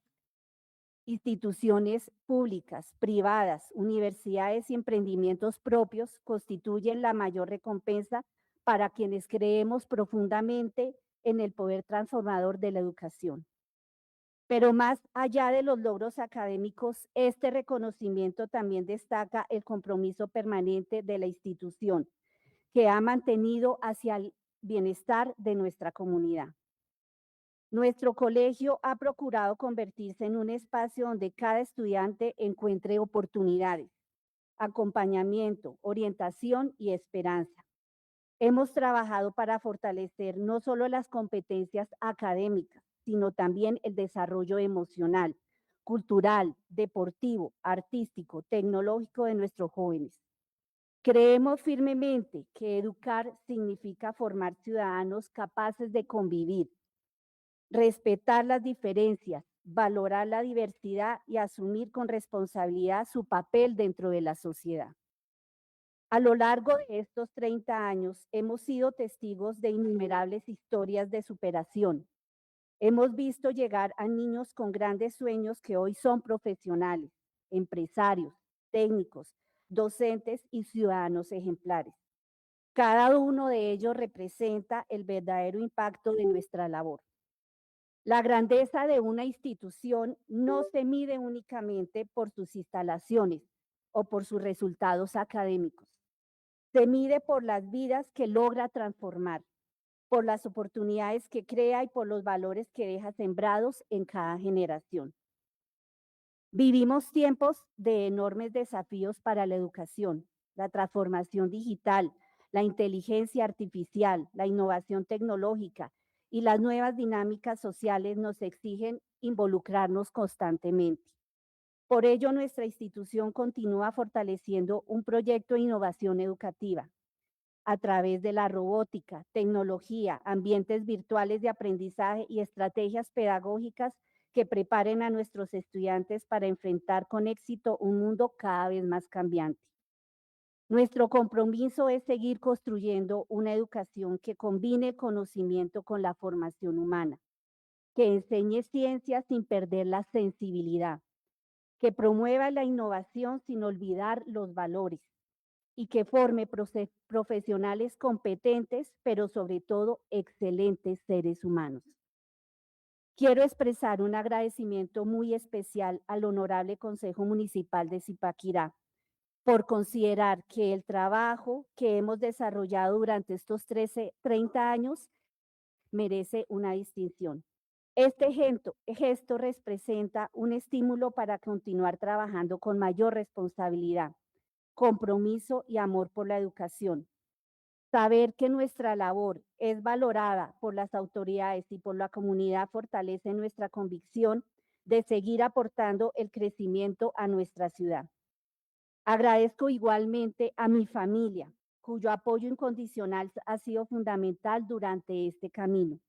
instituciones públicas, privadas, universidades y emprendimientos propios constituyen la mayor recompensa para quienes creemos profundamente en el poder transformador de la educación. Pero más allá de los logros académicos, este reconocimiento también destaca el compromiso permanente de la institución que ha mantenido hacia el bienestar de nuestra comunidad. Nuestro colegio ha procurado convertirse en un espacio donde cada estudiante encuentre oportunidades, acompañamiento, orientación y esperanza. Hemos trabajado para fortalecer no solo las competencias académicas, sino también el desarrollo emocional, cultural, deportivo, artístico, tecnológico de nuestros jóvenes. Creemos firmemente que educar significa formar ciudadanos capaces de convivir, respetar las diferencias, valorar la diversidad y asumir con responsabilidad su papel dentro de la sociedad. A lo largo de estos 30 años hemos sido testigos de innumerables historias de superación. Hemos visto llegar a niños con grandes sueños que hoy son profesionales, empresarios, técnicos, docentes y ciudadanos ejemplares. Cada uno de ellos representa el verdadero impacto de nuestra labor. La grandeza de una institución no se mide únicamente por sus instalaciones o por sus resultados académicos. Se mide por las vidas que logra transformar, por las oportunidades que crea y por los valores que deja sembrados en cada generación. Vivimos tiempos de enormes desafíos para la educación, la transformación digital, la inteligencia artificial, la innovación tecnológica y las nuevas dinámicas sociales nos exigen involucrarnos constantemente. Por ello, nuestra institución continúa fortaleciendo un proyecto de innovación educativa a través de la robótica, tecnología, ambientes virtuales de aprendizaje y estrategias pedagógicas que preparen a nuestros estudiantes para enfrentar con éxito un mundo cada vez más cambiante. Nuestro compromiso es seguir construyendo una educación que combine el conocimiento con la formación humana, que enseñe ciencias sin perder la sensibilidad, que promueva la innovación sin olvidar los valores y que forme profesionales competentes, pero sobre todo excelentes seres humanos. Quiero expresar un agradecimiento muy especial al Honorable Consejo Municipal de Zipaquirá por considerar que el trabajo que hemos desarrollado durante estos 30 años merece una distinción. Este gesto representa un estímulo para continuar trabajando con mayor responsabilidad, compromiso y amor por la educación. Saber que nuestra labor es valorada por las autoridades y por la comunidad fortalece nuestra convicción de seguir aportando el crecimiento a nuestra ciudad. Agradezco igualmente a mi familia, cuyo apoyo incondicional ha sido fundamental durante este camino.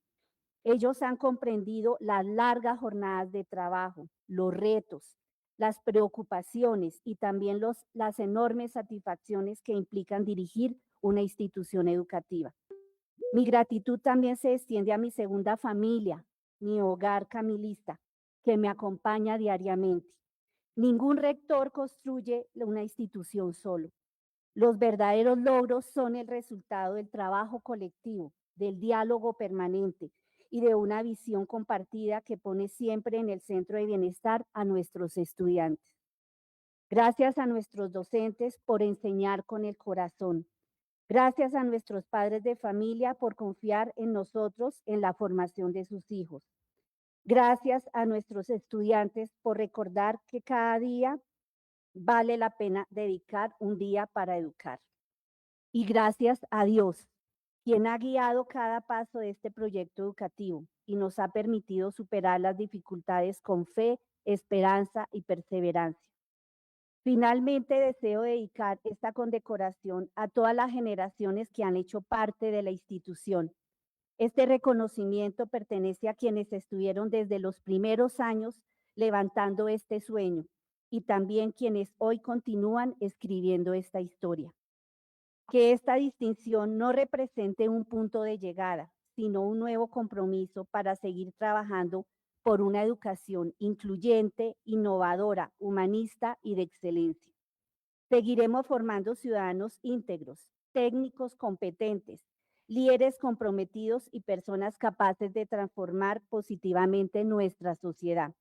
Ellos han comprendido las largas jornadas de trabajo, los retos, las preocupaciones y también las enormes satisfacciones que implican dirigir una institución educativa. Mi gratitud también se extiende a mi segunda familia, mi hogar camilista, que me acompaña diariamente. Ningún rector construye una institución solo. Los verdaderos logros son el resultado del trabajo colectivo, del diálogo permanente y de una visión compartida que pone siempre en el centro de bienestar a nuestros estudiantes. Gracias a nuestros docentes por enseñar con el corazón. Gracias a nuestros padres de familia por confiar en nosotros en la formación de sus hijos. Gracias a nuestros estudiantes por recordar que cada día vale la pena dedicar un día para educar. Y gracias a Dios, quien ha guiado cada paso de este proyecto educativo y nos ha permitido superar las dificultades con fe, esperanza y perseverancia. Finalmente, deseo dedicar esta condecoración a todas las generaciones que han hecho parte de la institución. Este reconocimiento pertenece a quienes estuvieron desde los primeros años levantando este sueño y también quienes hoy continúan escribiendo esta historia. Que esta distinción no represente un punto de llegada, sino un nuevo compromiso para seguir trabajando por una educación incluyente, innovadora, humanista y de excelencia. Seguiremos formando ciudadanos íntegros, técnicos competentes, líderes comprometidos y personas capaces de transformar positivamente nuestra sociedad,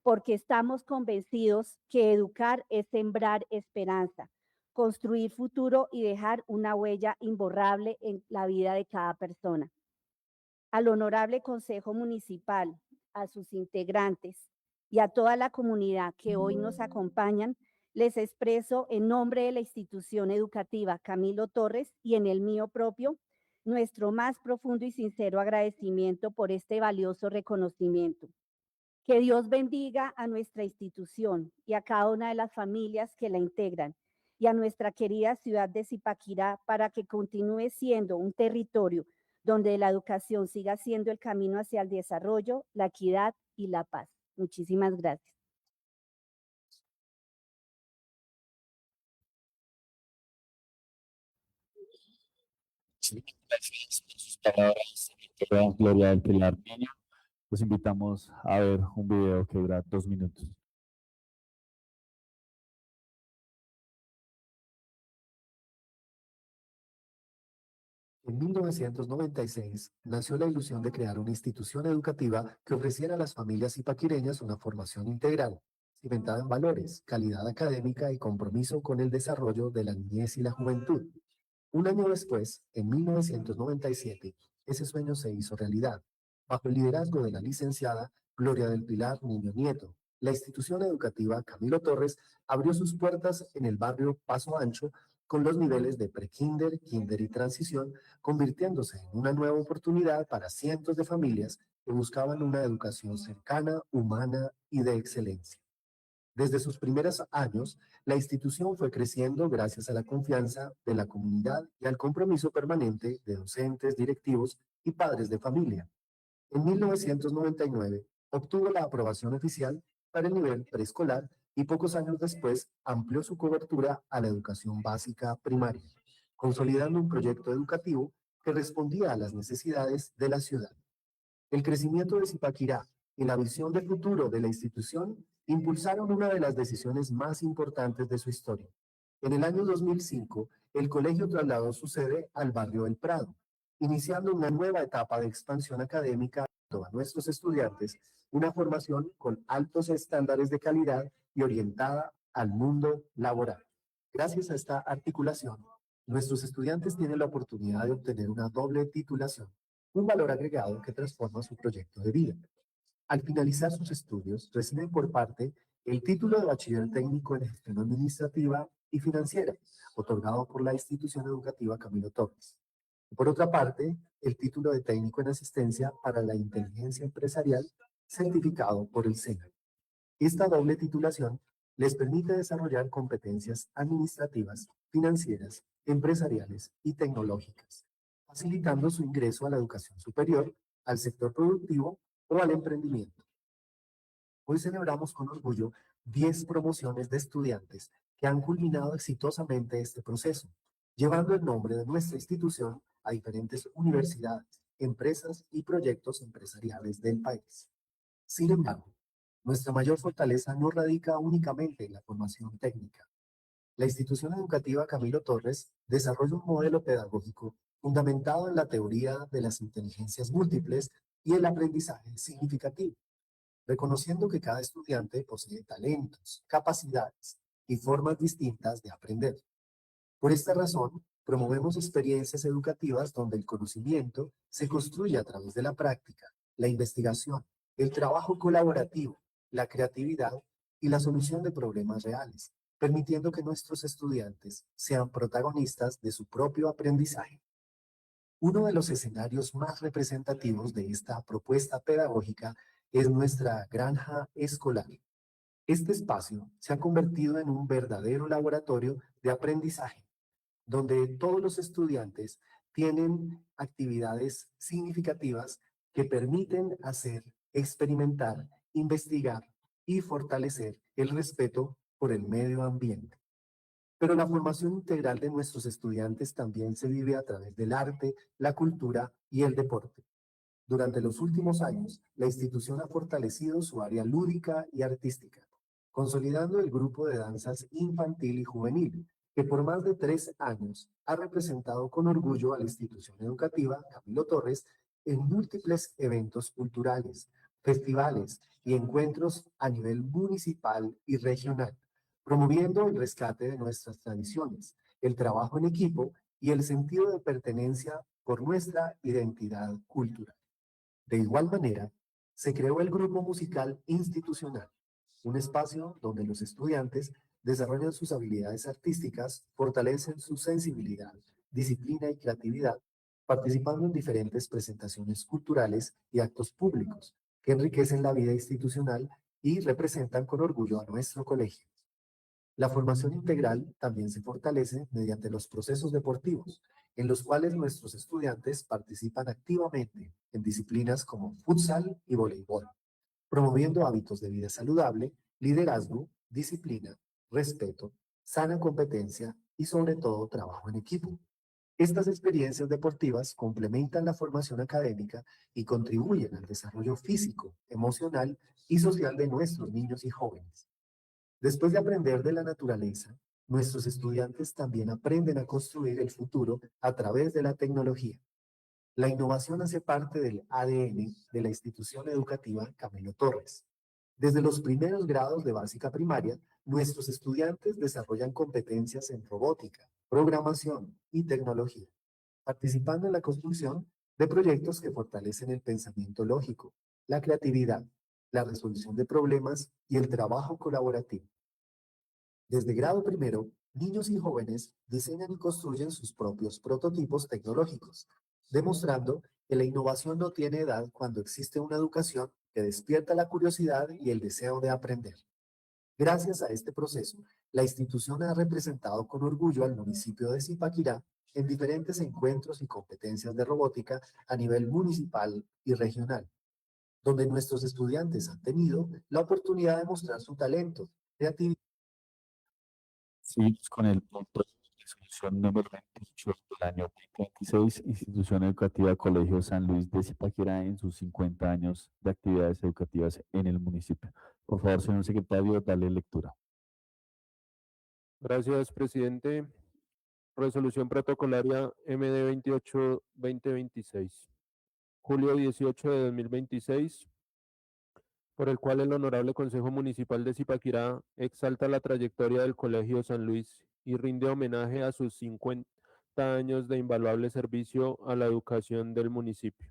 porque estamos convencidos que educar es sembrar esperanza, construir futuro y dejar una huella imborrable en la vida de cada persona. Al Honorable Consejo Municipal, a sus integrantes y a toda la comunidad que hoy nos acompañan, les expreso en nombre de la institución educativa Camilo Torres y en el mío propio, nuestro más profundo y sincero agradecimiento por este valioso reconocimiento. Que Dios bendiga a nuestra institución y a cada una de las familias que la integran y a nuestra querida ciudad de Zipaquirá para que continúe siendo un territorio donde la educación siga siendo el camino hacia el desarrollo, la equidad y la paz. Muchísimas gracias. Gracias por sus palabras, doctora Gloria del Pilar Niño. Los invitamos a ver un video que dura 2 minutos. En 1996 nació la ilusión de crear una institución educativa que ofreciera a las familias zipaquireñas una formación integral, cimentada en valores, calidad académica y compromiso con el desarrollo de la niñez y la juventud. Un año después, en 1997, ese sueño se hizo realidad, bajo el liderazgo de la licenciada Gloria del Pilar Niño Nieto. La institución educativa Camilo Torres abrió sus puertas en el barrio Paso Ancho con los niveles de prekinder, kinder y transición, convirtiéndose en una nueva oportunidad para cientos de familias que buscaban una educación cercana, humana y de excelencia. Desde sus primeros años, la institución fue creciendo gracias a la confianza de la comunidad y al compromiso permanente de docentes, directivos y padres de familia. En 1999, obtuvo la aprobación oficial para el nivel preescolar y pocos años después amplió su cobertura a la educación básica primaria, consolidando un proyecto educativo que respondía a las necesidades de la ciudad. El crecimiento de Zipaquirá y la visión de futuro de la institución impulsaron una de las decisiones más importantes de su historia. En el año 2005, el colegio trasladó su sede al barrio del Prado, iniciando una nueva etapa de expansión académica a nuestros estudiantes una formación con altos estándares de calidad y orientada al mundo laboral. Gracias a esta articulación, nuestros estudiantes tienen la oportunidad de obtener una doble titulación, un valor agregado que transforma su proyecto de vida. Al finalizar sus estudios, reciben por parte el título de Bachiller Técnico en Gestión Administrativa y Financiera, otorgado por la institución educativa Camilo Torres. Por otra parte, el título de Técnico en Asistencia para la Inteligencia Empresarial, certificado por el SENA. Esta doble titulación les permite desarrollar competencias administrativas, financieras, empresariales y tecnológicas, facilitando su ingreso a la educación superior, al sector productivo o al emprendimiento. Hoy celebramos con orgullo 10 promociones de estudiantes que han culminado exitosamente este proceso, llevando el nombre de nuestra institución a diferentes universidades, empresas y proyectos empresariales del país. Sin embargo, nuestra mayor fortaleza no radica únicamente en la formación técnica. La institución educativa Camilo Torres desarrolla un modelo pedagógico fundamentado en la teoría de las inteligencias múltiples y el aprendizaje significativo, reconociendo que cada estudiante posee talentos, capacidades y formas distintas de aprender. Por esta razón, promovemos experiencias educativas donde el conocimiento se construye a través de la práctica, la investigación, el trabajo colaborativo, la creatividad y la solución de problemas reales, permitiendo que nuestros estudiantes sean protagonistas de su propio aprendizaje. Uno de los escenarios más representativos de esta propuesta pedagógica es nuestra granja escolar. Este espacio se ha convertido en un verdadero laboratorio de aprendizaje, donde todos los estudiantes tienen actividades significativas que permiten hacer, experimentar, investigar y fortalecer el respeto por el medio ambiente. Pero la formación integral de nuestros estudiantes también se vive a través del arte, la cultura y el deporte. Durante los últimos años, la institución ha fortalecido su área lúdica y artística, consolidando el grupo de danzas infantil y juvenil, que por más de 3 años ha representado con orgullo a la institución educativa Camilo Torres en múltiples eventos culturales, festivales y encuentros a nivel municipal y regional, promoviendo el rescate de nuestras tradiciones, el trabajo en equipo y el sentido de pertenencia por nuestra identidad cultural. De igual manera, se creó el grupo musical institucional, un espacio donde los estudiantes desarrollan sus habilidades artísticas, fortalecen su sensibilidad, disciplina y creatividad, participando en diferentes presentaciones culturales y actos públicos que enriquecen la vida institucional y representan con orgullo a nuestro colegio. La formación integral también se fortalece mediante los procesos deportivos, en los cuales nuestros estudiantes participan activamente en disciplinas como futsal y voleibol, promoviendo hábitos de vida saludable, liderazgo, disciplina, respeto, sana competencia y sobre todo trabajo en equipo. Estas experiencias deportivas complementan la formación académica y contribuyen al desarrollo físico, emocional y social de nuestros niños y jóvenes. Después de aprender de la naturaleza, nuestros estudiantes también aprenden a construir el futuro a través de la tecnología. La innovación hace parte del ADN de la institución educativa Camilo Torres. Desde los primeros grados de básica primaria, nuestros estudiantes desarrollan competencias en robótica, programación y tecnología, participando en la construcción de proyectos que fortalecen el pensamiento lógico, la creatividad, la resolución de problemas y el trabajo colaborativo. Desde grado primero, niños y jóvenes diseñan y construyen sus propios prototipos tecnológicos, demostrando que la innovación no tiene edad cuando existe una educación que despierta la curiosidad y el deseo de aprender. Gracias a este proceso, la institución ha representado con orgullo al municipio de Zipaquirá en diferentes encuentros y competencias de robótica a nivel municipal y regional, donde nuestros estudiantes han tenido la oportunidad de mostrar su talento, creatividad. Seguimos con el punto de resolución número 28 del año 2026, Institución Educativa Colegio San Luis de Zipaquirá en sus 50 años de actividades educativas en el municipio. Por favor, señor secretario, dale lectura. Gracias, presidente. Resolución protocolaria MD 28-2026. julio 18 de 2026, por el cual el Honorable Consejo Municipal de Zipaquirá exalta la trayectoria del Colegio San Luis y rinde homenaje a sus 50 años de invaluable servicio a la educación del municipio.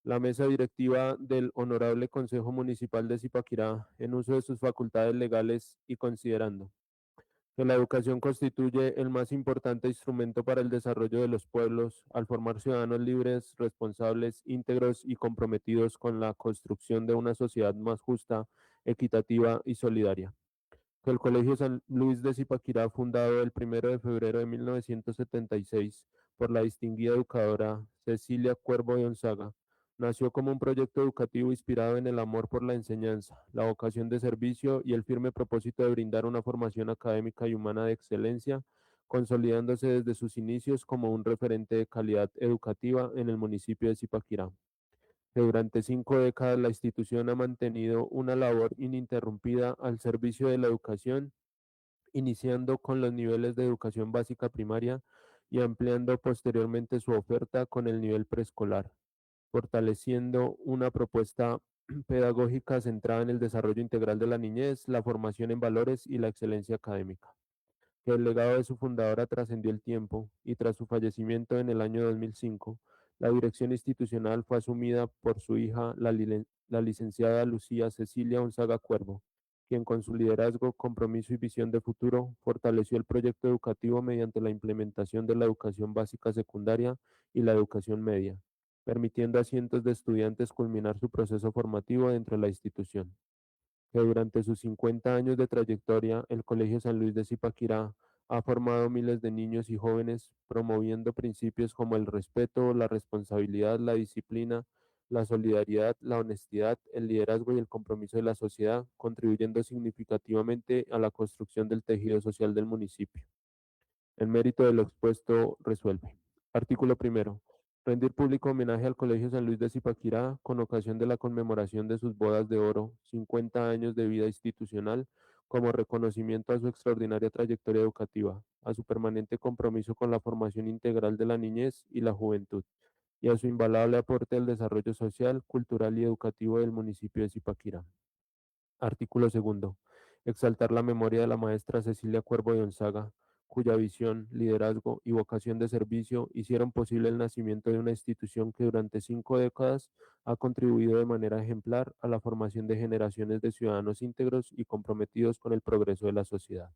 La mesa directiva del Honorable Consejo Municipal de Zipaquirá, en uso de sus facultades legales y considerando que la educación constituye el más importante instrumento para el desarrollo de los pueblos, al formar ciudadanos libres, responsables, íntegros y comprometidos con la construcción de una sociedad más justa, equitativa y solidaria. Que el Colegio San Luis de Zipaquirá, fundado el 1 de febrero de 1976 por la distinguida educadora Cecilia Cuervo de Onzaga, nació como un proyecto educativo inspirado en el amor por la enseñanza, la vocación de servicio y el firme propósito de brindar una formación académica y humana de excelencia, consolidándose desde sus inicios como un referente de calidad educativa en el municipio de Zipaquirá. Que durante 5 décadas la institución ha mantenido una labor ininterrumpida al servicio de la educación, iniciando con los niveles de educación básica primaria y ampliando posteriormente su oferta con el nivel preescolar, fortaleciendo una propuesta pedagógica centrada en el desarrollo integral de la niñez, la formación en valores y la excelencia académica. Que el legado de su fundadora trascendió el tiempo y tras su fallecimiento en el año 2005, la dirección institucional fue asumida por su hija, la licenciada Lucía Cecilia Onzaga Cuervo, quien con su liderazgo, compromiso y visión de futuro fortaleció el proyecto educativo mediante la implementación de la educación básica secundaria y la educación media, permitiendo a cientos de estudiantes culminar su proceso formativo dentro de la institución. Que durante sus 50 años de trayectoria, el Colegio San Luis de Zipaquirá ha formado miles de niños y jóvenes promoviendo principios como el respeto, la responsabilidad, la disciplina, la solidaridad, la honestidad, el liderazgo y el compromiso de la sociedad, contribuyendo significativamente a la construcción del tejido social del municipio. El mérito de lo expuesto resuelve. Artículo primero. Rendir público homenaje al Colegio San Luis de Zipaquirá con ocasión de la conmemoración de sus bodas de oro, 50 años de vida institucional, como reconocimiento a su extraordinaria trayectoria educativa, a su permanente compromiso con la formación integral de la niñez y la juventud, y a su invaluable aporte al desarrollo social, cultural y educativo del municipio de Zipaquirá. Artículo segundo. Exaltar la memoria de la maestra Cecilia Cuervo de Onzaga, cuya visión, liderazgo y vocación de servicio hicieron posible el nacimiento de una institución que durante 5 décadas ha contribuido de manera ejemplar a la formación de generaciones de ciudadanos íntegros y comprometidos con el progreso de la sociedad.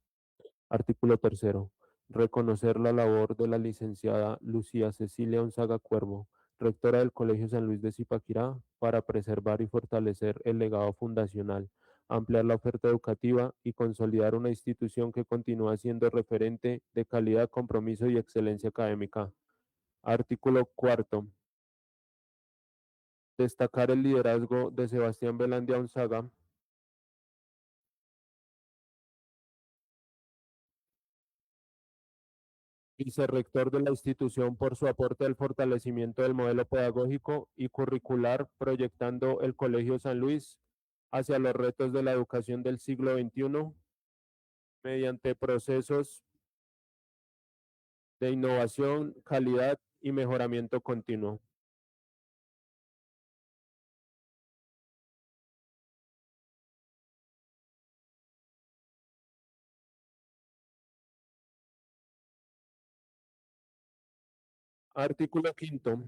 Artículo tercero. Reconocer la labor de la licenciada Lucía Cecilia Onzaga Cuervo, rectora del Colegio San Luis de Zipaquirá, para preservar y fortalecer el legado fundacional, ampliar la oferta educativa y consolidar una institución que continúa siendo referente de calidad, compromiso y excelencia académica. Artículo cuarto. Destacar el liderazgo de Sebastián Velandia Onzaga, vicerrector de la institución, por su aporte al fortalecimiento del modelo pedagógico y curricular, proyectando el Colegio San Luis hacia los retos de la educación del siglo XXI mediante procesos de innovación, calidad y mejoramiento continuo. Artículo quinto.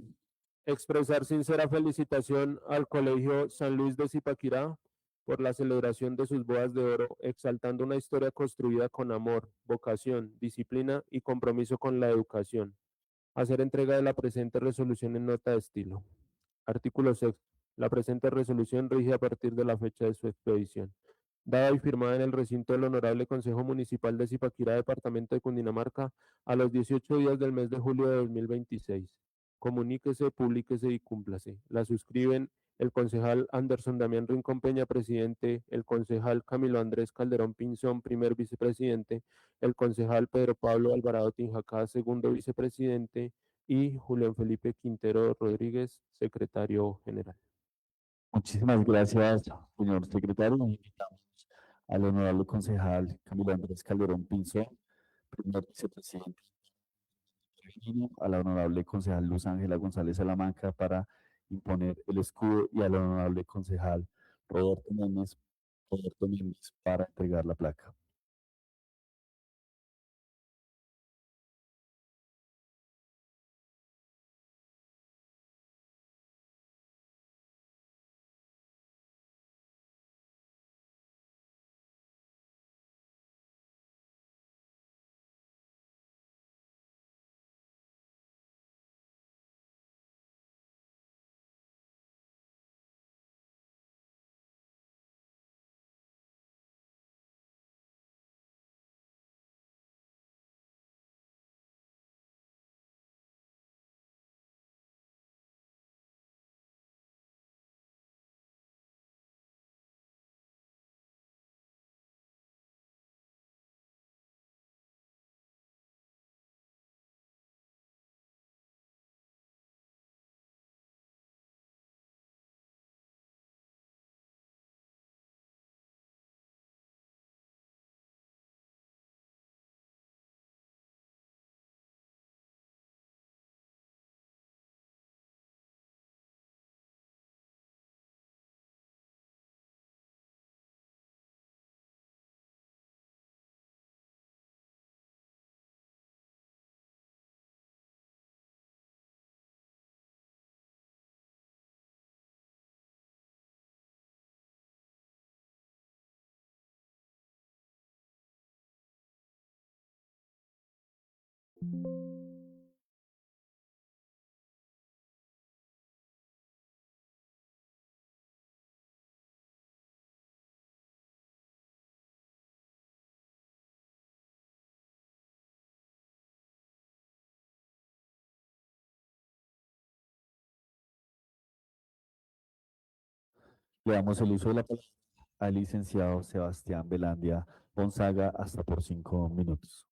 Expresar sincera felicitación al Colegio San Luis de Zipaquirá por la celebración de sus bodas de oro, exaltando una historia construida con amor, vocación, disciplina y compromiso con la educación. Hacer entrega de la presente resolución en nota de estilo. Artículo 6. La presente resolución rige a partir de la fecha de su expedición. Dada y firmada en el recinto del Honorable Consejo Municipal de Zipaquirá, Departamento de Cundinamarca, a los 18 días del mes de julio de 2026. Comuníquese, publíquese y cúmplase. La suscriben el concejal Anderson Damián Rincón Peña, presidente, el concejal Camilo Andrés Calderón Pinzón, primer vicepresidente, el concejal Pedro Pablo Alvarado Tinjacá, segundo vicepresidente, y Julián Felipe Quintero Rodríguez, secretario general. Muchísimas gracias, señor secretario. Invitamos al honorable concejal Camilo Andrés Calderón Pinzón, primer vicepresidente, a la honorable concejal Luz Ángela González Salamanca para imponer el escudo y al honorable concejal Roberto Méndez para entregar la placa. Le damos el uso de la palabra al licenciado Sebastián Velandia Gonzaga hasta por 5 minutos.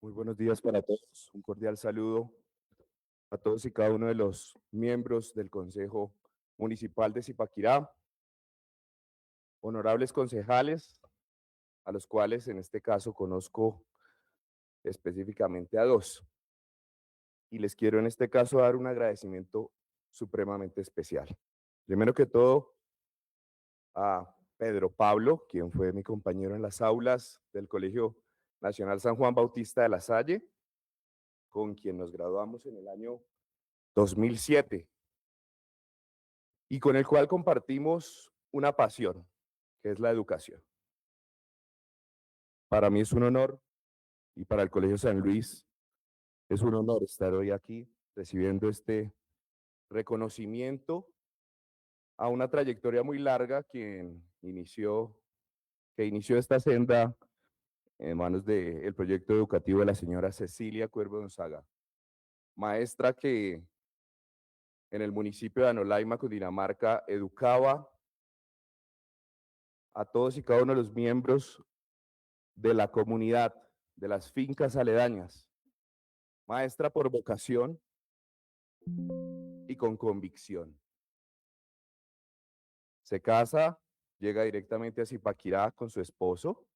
Muy buenos días para todos. Un cordial saludo a todos y cada uno de los miembros del Consejo Municipal de Zipaquirá, honorables concejales, a los cuales en este caso conozco específicamente a dos. Y les quiero en este caso dar un agradecimiento supremamente especial. Primero que todo, a Pedro Pablo, quien fue mi compañero en las aulas del Colegio Nacional San Juan Bautista de la Salle, con quien nos graduamos en el año 2007 y con el cual compartimos una pasión, que es la educación. Para mí es un honor y para el Colegio San Luis es un honor estar hoy aquí recibiendo este reconocimiento a una trayectoria muy larga que inició esta senda en manos del proyecto educativo de la señora Cecilia Cuervo Gonzaga, maestra que en el municipio de Anolaima, Cundinamarca, educaba a todos y cada uno de los miembros de la comunidad, de las fincas aledañas, maestra por vocación y con convicción. Se casa, llega directamente a Zipaquirá con su esposo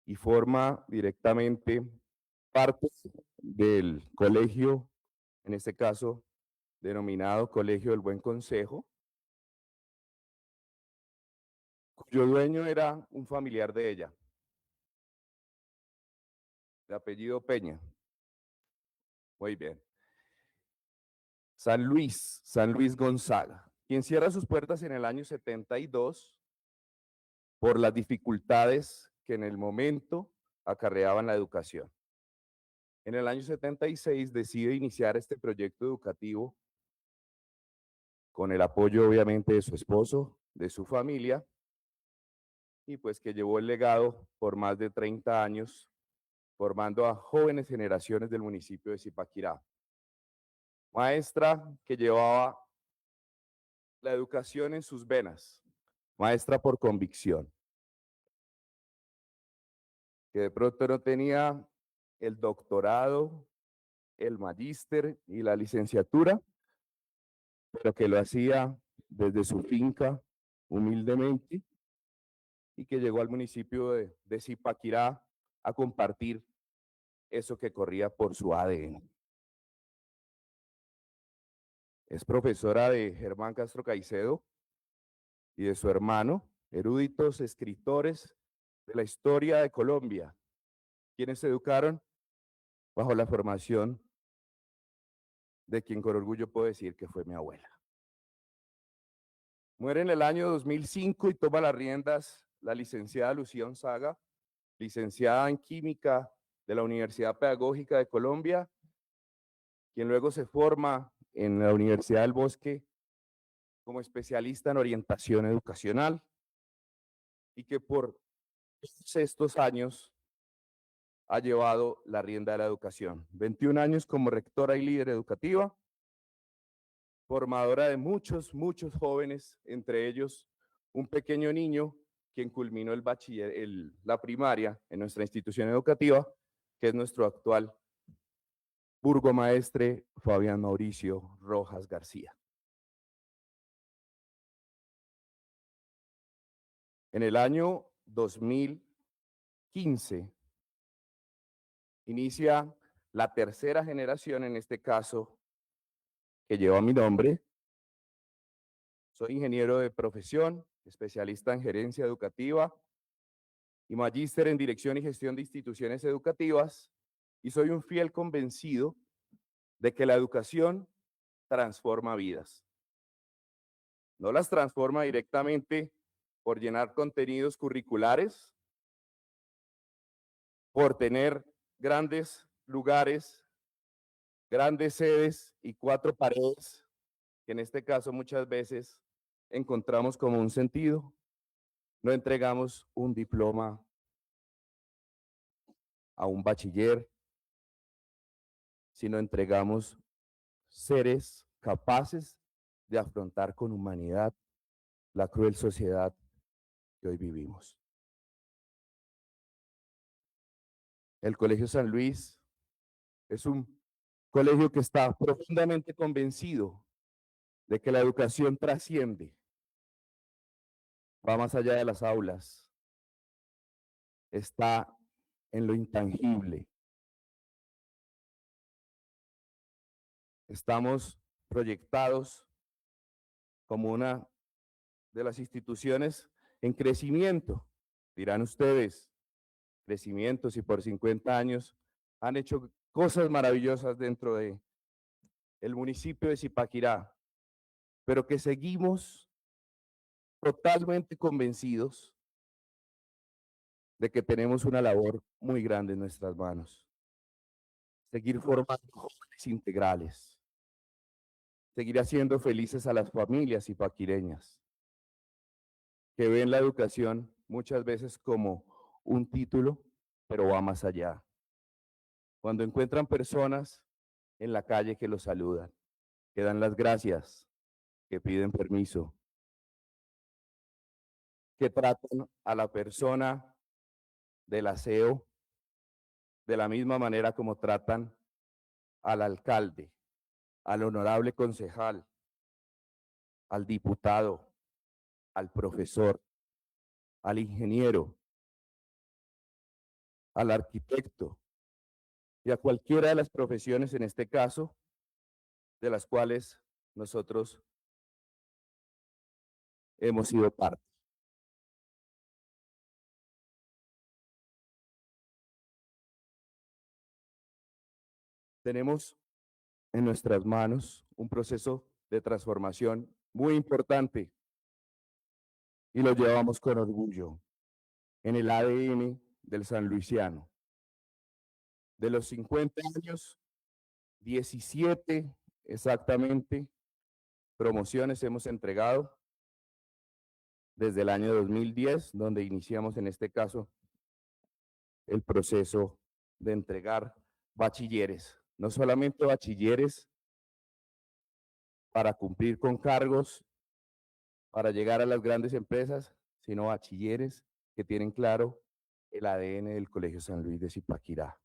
y forma directamente parte del colegio, en este caso denominado Colegio del Buen Consejo, cuyo dueño era un familiar de ella, de apellido Peña. Muy bien. San Luis Gonzaga, quien cierra sus puertas en el año 72 por las dificultades que en el momento acarreaban la educación. En el año 76 decide iniciar este proyecto educativo con el apoyo obviamente de su esposo, de su familia, y pues que llevó el legado por más de 30 años, formando a jóvenes generaciones del municipio de Zipaquirá. Maestra que llevaba la educación en sus venas, maestra por convicción, que de pronto no tenía el doctorado, el magíster y la licenciatura, pero que lo hacía desde su finca humildemente y que llegó al municipio de Zipaquirá a compartir eso que corría por su ADN. Es profesora de Germán Castro Caicedo y de su hermano, eruditos escritores de la historia de Colombia, quienes se educaron bajo la formación de quien con orgullo puedo decir que fue mi abuela. Muere en el año 2005 y toma las riendas la licenciada Lucía Onzaga, licenciada en Química de la Universidad Pedagógica de Colombia, quien luego se forma en la Universidad del Bosque como especialista en orientación educacional y que por estos años ha llevado la rienda de la educación. 21 años como rectora y líder educativa, formadora de muchos jóvenes, entre ellos un pequeño niño quien culminó el la primaria en nuestra institución educativa, que es nuestro actual burgomaestre Fabián Mauricio Rojas García. En el año 2015 inicia la tercera generación, en este caso, que lleva mi nombre. Soy ingeniero de profesión, especialista en gerencia educativa y magíster en dirección y gestión de instituciones educativas, y soy un fiel convencido de que la educación transforma vidas. No las transforma directamente por llenar contenidos curriculares, por tener grandes lugares, grandes sedes y 4 paredes, que en este caso muchas veces encontramos como un sentido. No entregamos un diploma a un bachiller, sino entregamos seres capaces de afrontar con humanidad la cruel sociedad que hoy vivimos. El Colegio San Luis es un colegio que está profundamente convencido de que la educación trasciende, va más allá de las aulas, está en lo intangible. Estamos proyectados como una de las instituciones en crecimiento. Dirán ustedes, crecimiento si por 50 años han hecho cosas maravillosas dentro de el municipio de Zipaquirá, pero que seguimos totalmente convencidos de que tenemos una labor muy grande en nuestras manos. Seguir formando jóvenes integrales, seguir haciendo felices a las familias zipaquireñas, que ven la educación muchas veces como un título, pero va más allá. Cuando encuentran personas en la calle que los saludan, que dan las gracias, que piden permiso, que tratan a la persona del aseo de la misma manera como tratan al alcalde, al honorable concejal, al diputado, al profesor, al ingeniero, al arquitecto y a cualquiera de las profesiones, en este caso, de las cuales nosotros hemos sido parte. Tenemos en nuestras manos un proceso de transformación muy importante y lo llevamos con orgullo en el ADN del sanluisiano. De los 50 años, 17 exactamente promociones hemos entregado desde el año 2010, donde iniciamos en este caso el proceso de entregar bachilleres, no solamente bachilleres para cumplir con cargos, para llegar a las grandes empresas, sino bachilleres que tienen claro el ADN del Colegio San Luis de Zipaquirá.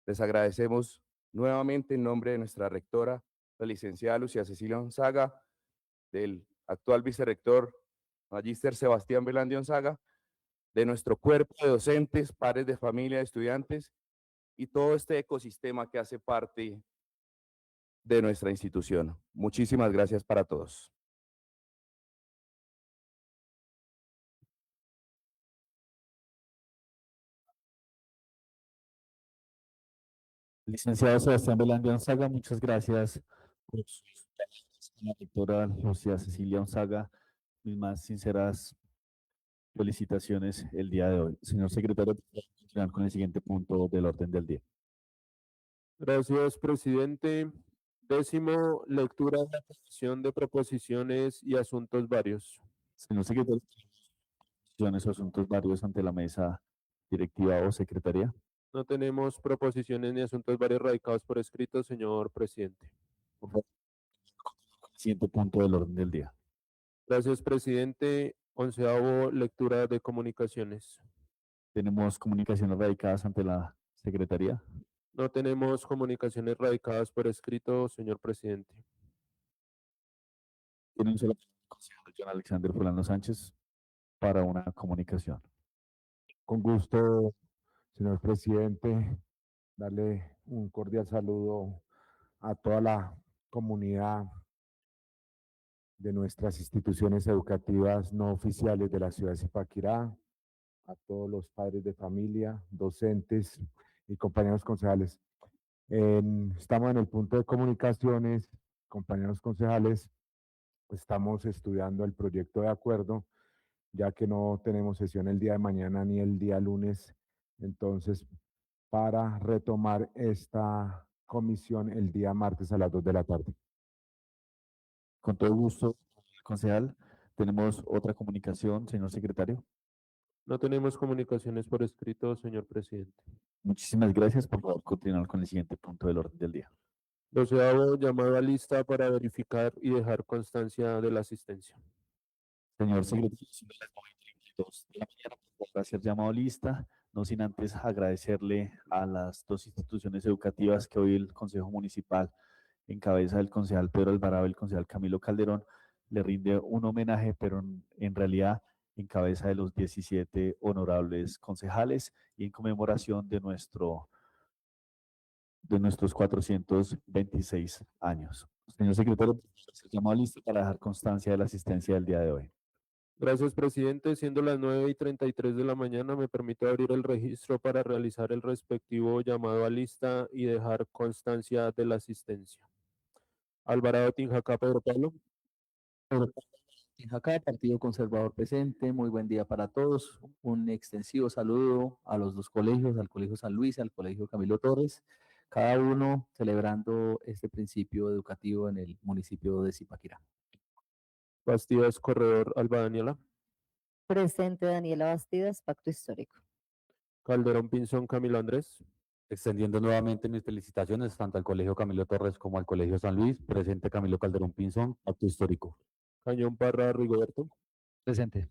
Les agradecemos nuevamente en nombre de nuestra rectora, la licenciada Lucía Cecilia Gonzaga, del actual vicerrector, magíster Sebastián Velandia Gonzaga, de nuestro cuerpo de docentes, padres de familia, estudiantes y todo este ecosistema que hace parte de nuestra institución. Muchísimas gracias para todos. Licenciado Sebastián Velandia Gonzaga, muchas gracias por sus palabras. La doctora Lucía Cecilia Gonzaga, mis más sinceras felicitaciones el día de hoy. Señor secretario, por continuar con el siguiente punto del orden del día. Gracias, presidente. 10º, lectura de la Comisión de Proposiciones y Asuntos Varios. Señor secretario, proposiciones o asuntos varios ante la mesa directiva o secretaría. No tenemos proposiciones ni asuntos varios radicados por escrito, señor presidente. Por favor, siguiente punto del orden del día. Gracias, presidente. 11º, lectura de comunicaciones. Tenemos comunicaciones radicadas ante la secretaría. No tenemos comunicaciones radicadas por escrito, señor presidente. Tiene un solo consejero, John Alexander Fulano Sánchez, para una comunicación. Con gusto, señor presidente, darle un cordial saludo a toda la comunidad de nuestras instituciones educativas no oficiales de la ciudad de Zipaquirá, a todos los padres de familia, docentes y compañeros concejales. Estamos en el punto de comunicaciones, compañeros concejales, estamos estudiando el proyecto de acuerdo, ya que no tenemos sesión el día de mañana ni el día lunes, entonces para retomar esta comisión el día martes a las 2 de la tarde. Con todo gusto, concejal. Tenemos otra comunicación, señor secretario. No tenemos comunicaciones por escrito, señor presidente. Muchísimas gracias. Por favor, continuar con el siguiente punto del orden del día. 12º, llamado a lista para verificar y dejar constancia de la asistencia. Señor secretario, siendo las 9:32 de la mañana, por ser llamado a lista, no sin antes agradecerle a las dos instituciones educativas que hoy el Consejo Municipal, en cabeza del concejal Pedro Alvarado y el concejal Camilo Calderón, le rinde un homenaje, pero en realidad en cabeza de los 17 honorables concejales y en conmemoración de nuestros 426 años. Señor secretario, se llamó a lista para dejar constancia de la asistencia del día de hoy. Gracias, presidente. Siendo las 9:33 de la mañana, me permito abrir el registro para realizar el respectivo llamado a lista y dejar constancia de la asistencia. Alvarado Tinjacá, Pedro Pablo. Tinjacá, Partido Conservador presente. Muy buen día para todos. Un extensivo saludo a los dos colegios, al Colegio San Luis, al Colegio Camilo Torres, cada uno celebrando este principio educativo en el municipio de Zipaquirá. Bastidas Corredor, Alba Daniela. Presente Daniela Bastidas, Pacto Histórico. Calderón Pinzón, Camilo Andrés. Extendiendo nuevamente mis felicitaciones tanto al Colegio Camilo Torres como al Colegio San Luis. Presente Camilo Calderón Pinzón, acto histórico. Cañón Parra, Rigoberto. Presente.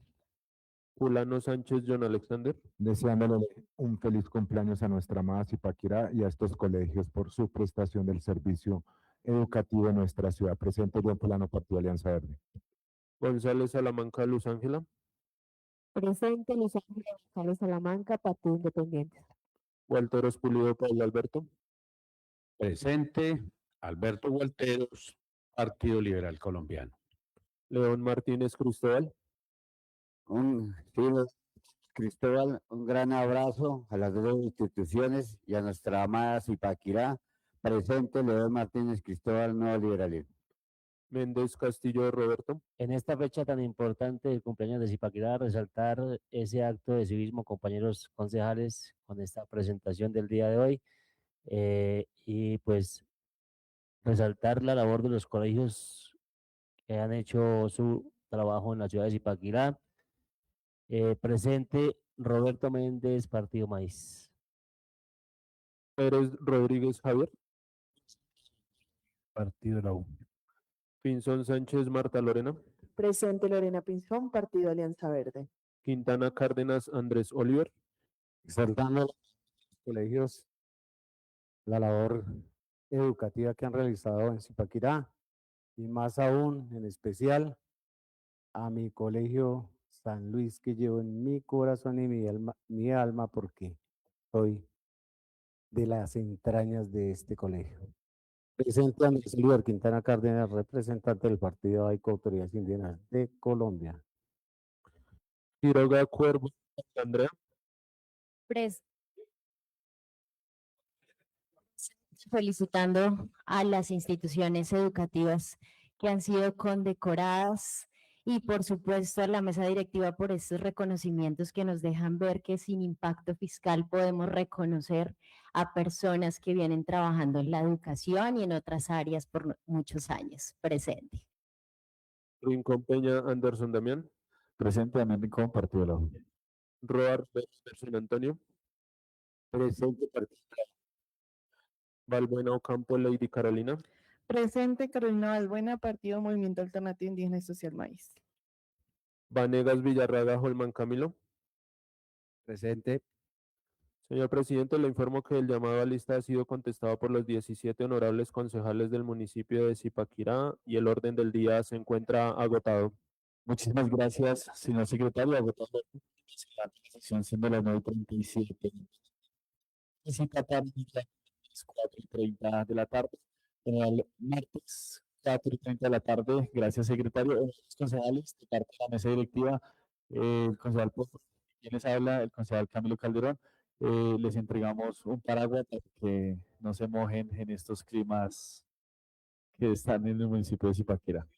Fulano Sánchez, John Alexander. Deseándole un feliz cumpleaños a nuestra amada Zipaquirá y a estos colegios por su prestación del servicio educativo en nuestra ciudad. Presente John Fulano, Partido Alianza Verde. González Salamanca, Luz Ángela. Presente Luz Ángela González Salamanca, Partido Independiente. Walteros Pulido, Pablo Alberto. Presente Alberto Gualteros, Partido Liberal Colombiano. León Martínez Cristóbal. Cristóbal, un gran abrazo a las dos instituciones y a nuestra amada Zipaquirá. Presente León Martínez Cristóbal, Nuevo Liberalismo. Méndez Castillo, Roberto. En esta fecha tan importante del cumpleaños de Zipaquirá, resaltar ese acto de civismo, compañeros concejales, con esta presentación del día de hoy, y pues resaltar la labor de los colegios que han hecho su trabajo en la ciudad de Zipaquirá. Presente Roberto Méndez, Partido Maíz. Pérez Rodríguez Javier. Partido La U. Pinzón Sánchez, Marta Lorena. Presente Lorena Pinzón, Partido Alianza Verde. Quintana Cárdenas Andrés Oliver. Exaltando los colegios, la labor educativa que han realizado en Zipaquirá y más aún, en especial, a mi colegio San Luis que llevo en mi corazón y mi alma porque soy de las entrañas de este colegio. Presente Andrés Oliver Quintana Cárdenas, representante del Partido AICO Autoridades Indígenas de Colombia. Quiroga Cuervo Andrea. Felicitando a las instituciones educativas que han sido condecoradas y por supuesto a la mesa directiva por estos reconocimientos que nos dejan ver que sin impacto fiscal podemos reconocer a personas que vienen trabajando en la educación y en otras áreas por muchos años. Presente. Rincón Peña Anderson Damián. Presente Damián Rincón, Partido de la U. Roar Anderson Antonio. Presente Partido Valbuena Ocampo Lady Carolina. Presente Carolina Valbuena, Partido Movimiento Alternativo Indígena y Social Maíz. Vanegas Villarraga Holman Camilo. Presente. Señor presidente, le informo que el llamado a lista ha sido contestado por los 17 honorables concejales del municipio de Zipaquirá y el orden del día se encuentra agotado. Muchísimas gracias, señor secretario. Agotando la sesión siendo las 9:37. Cita tarde, 4:30 de la tarde. En el martes, 4:30 de la tarde. Gracias, secretario. Los concejales, de parte de la mesa directiva, el concejal Pozo, quien les habla, el concejal Camilo Calderón, les entregamos un paraguas para que no se mojen en estos climas que están en el municipio de Zipaquirá.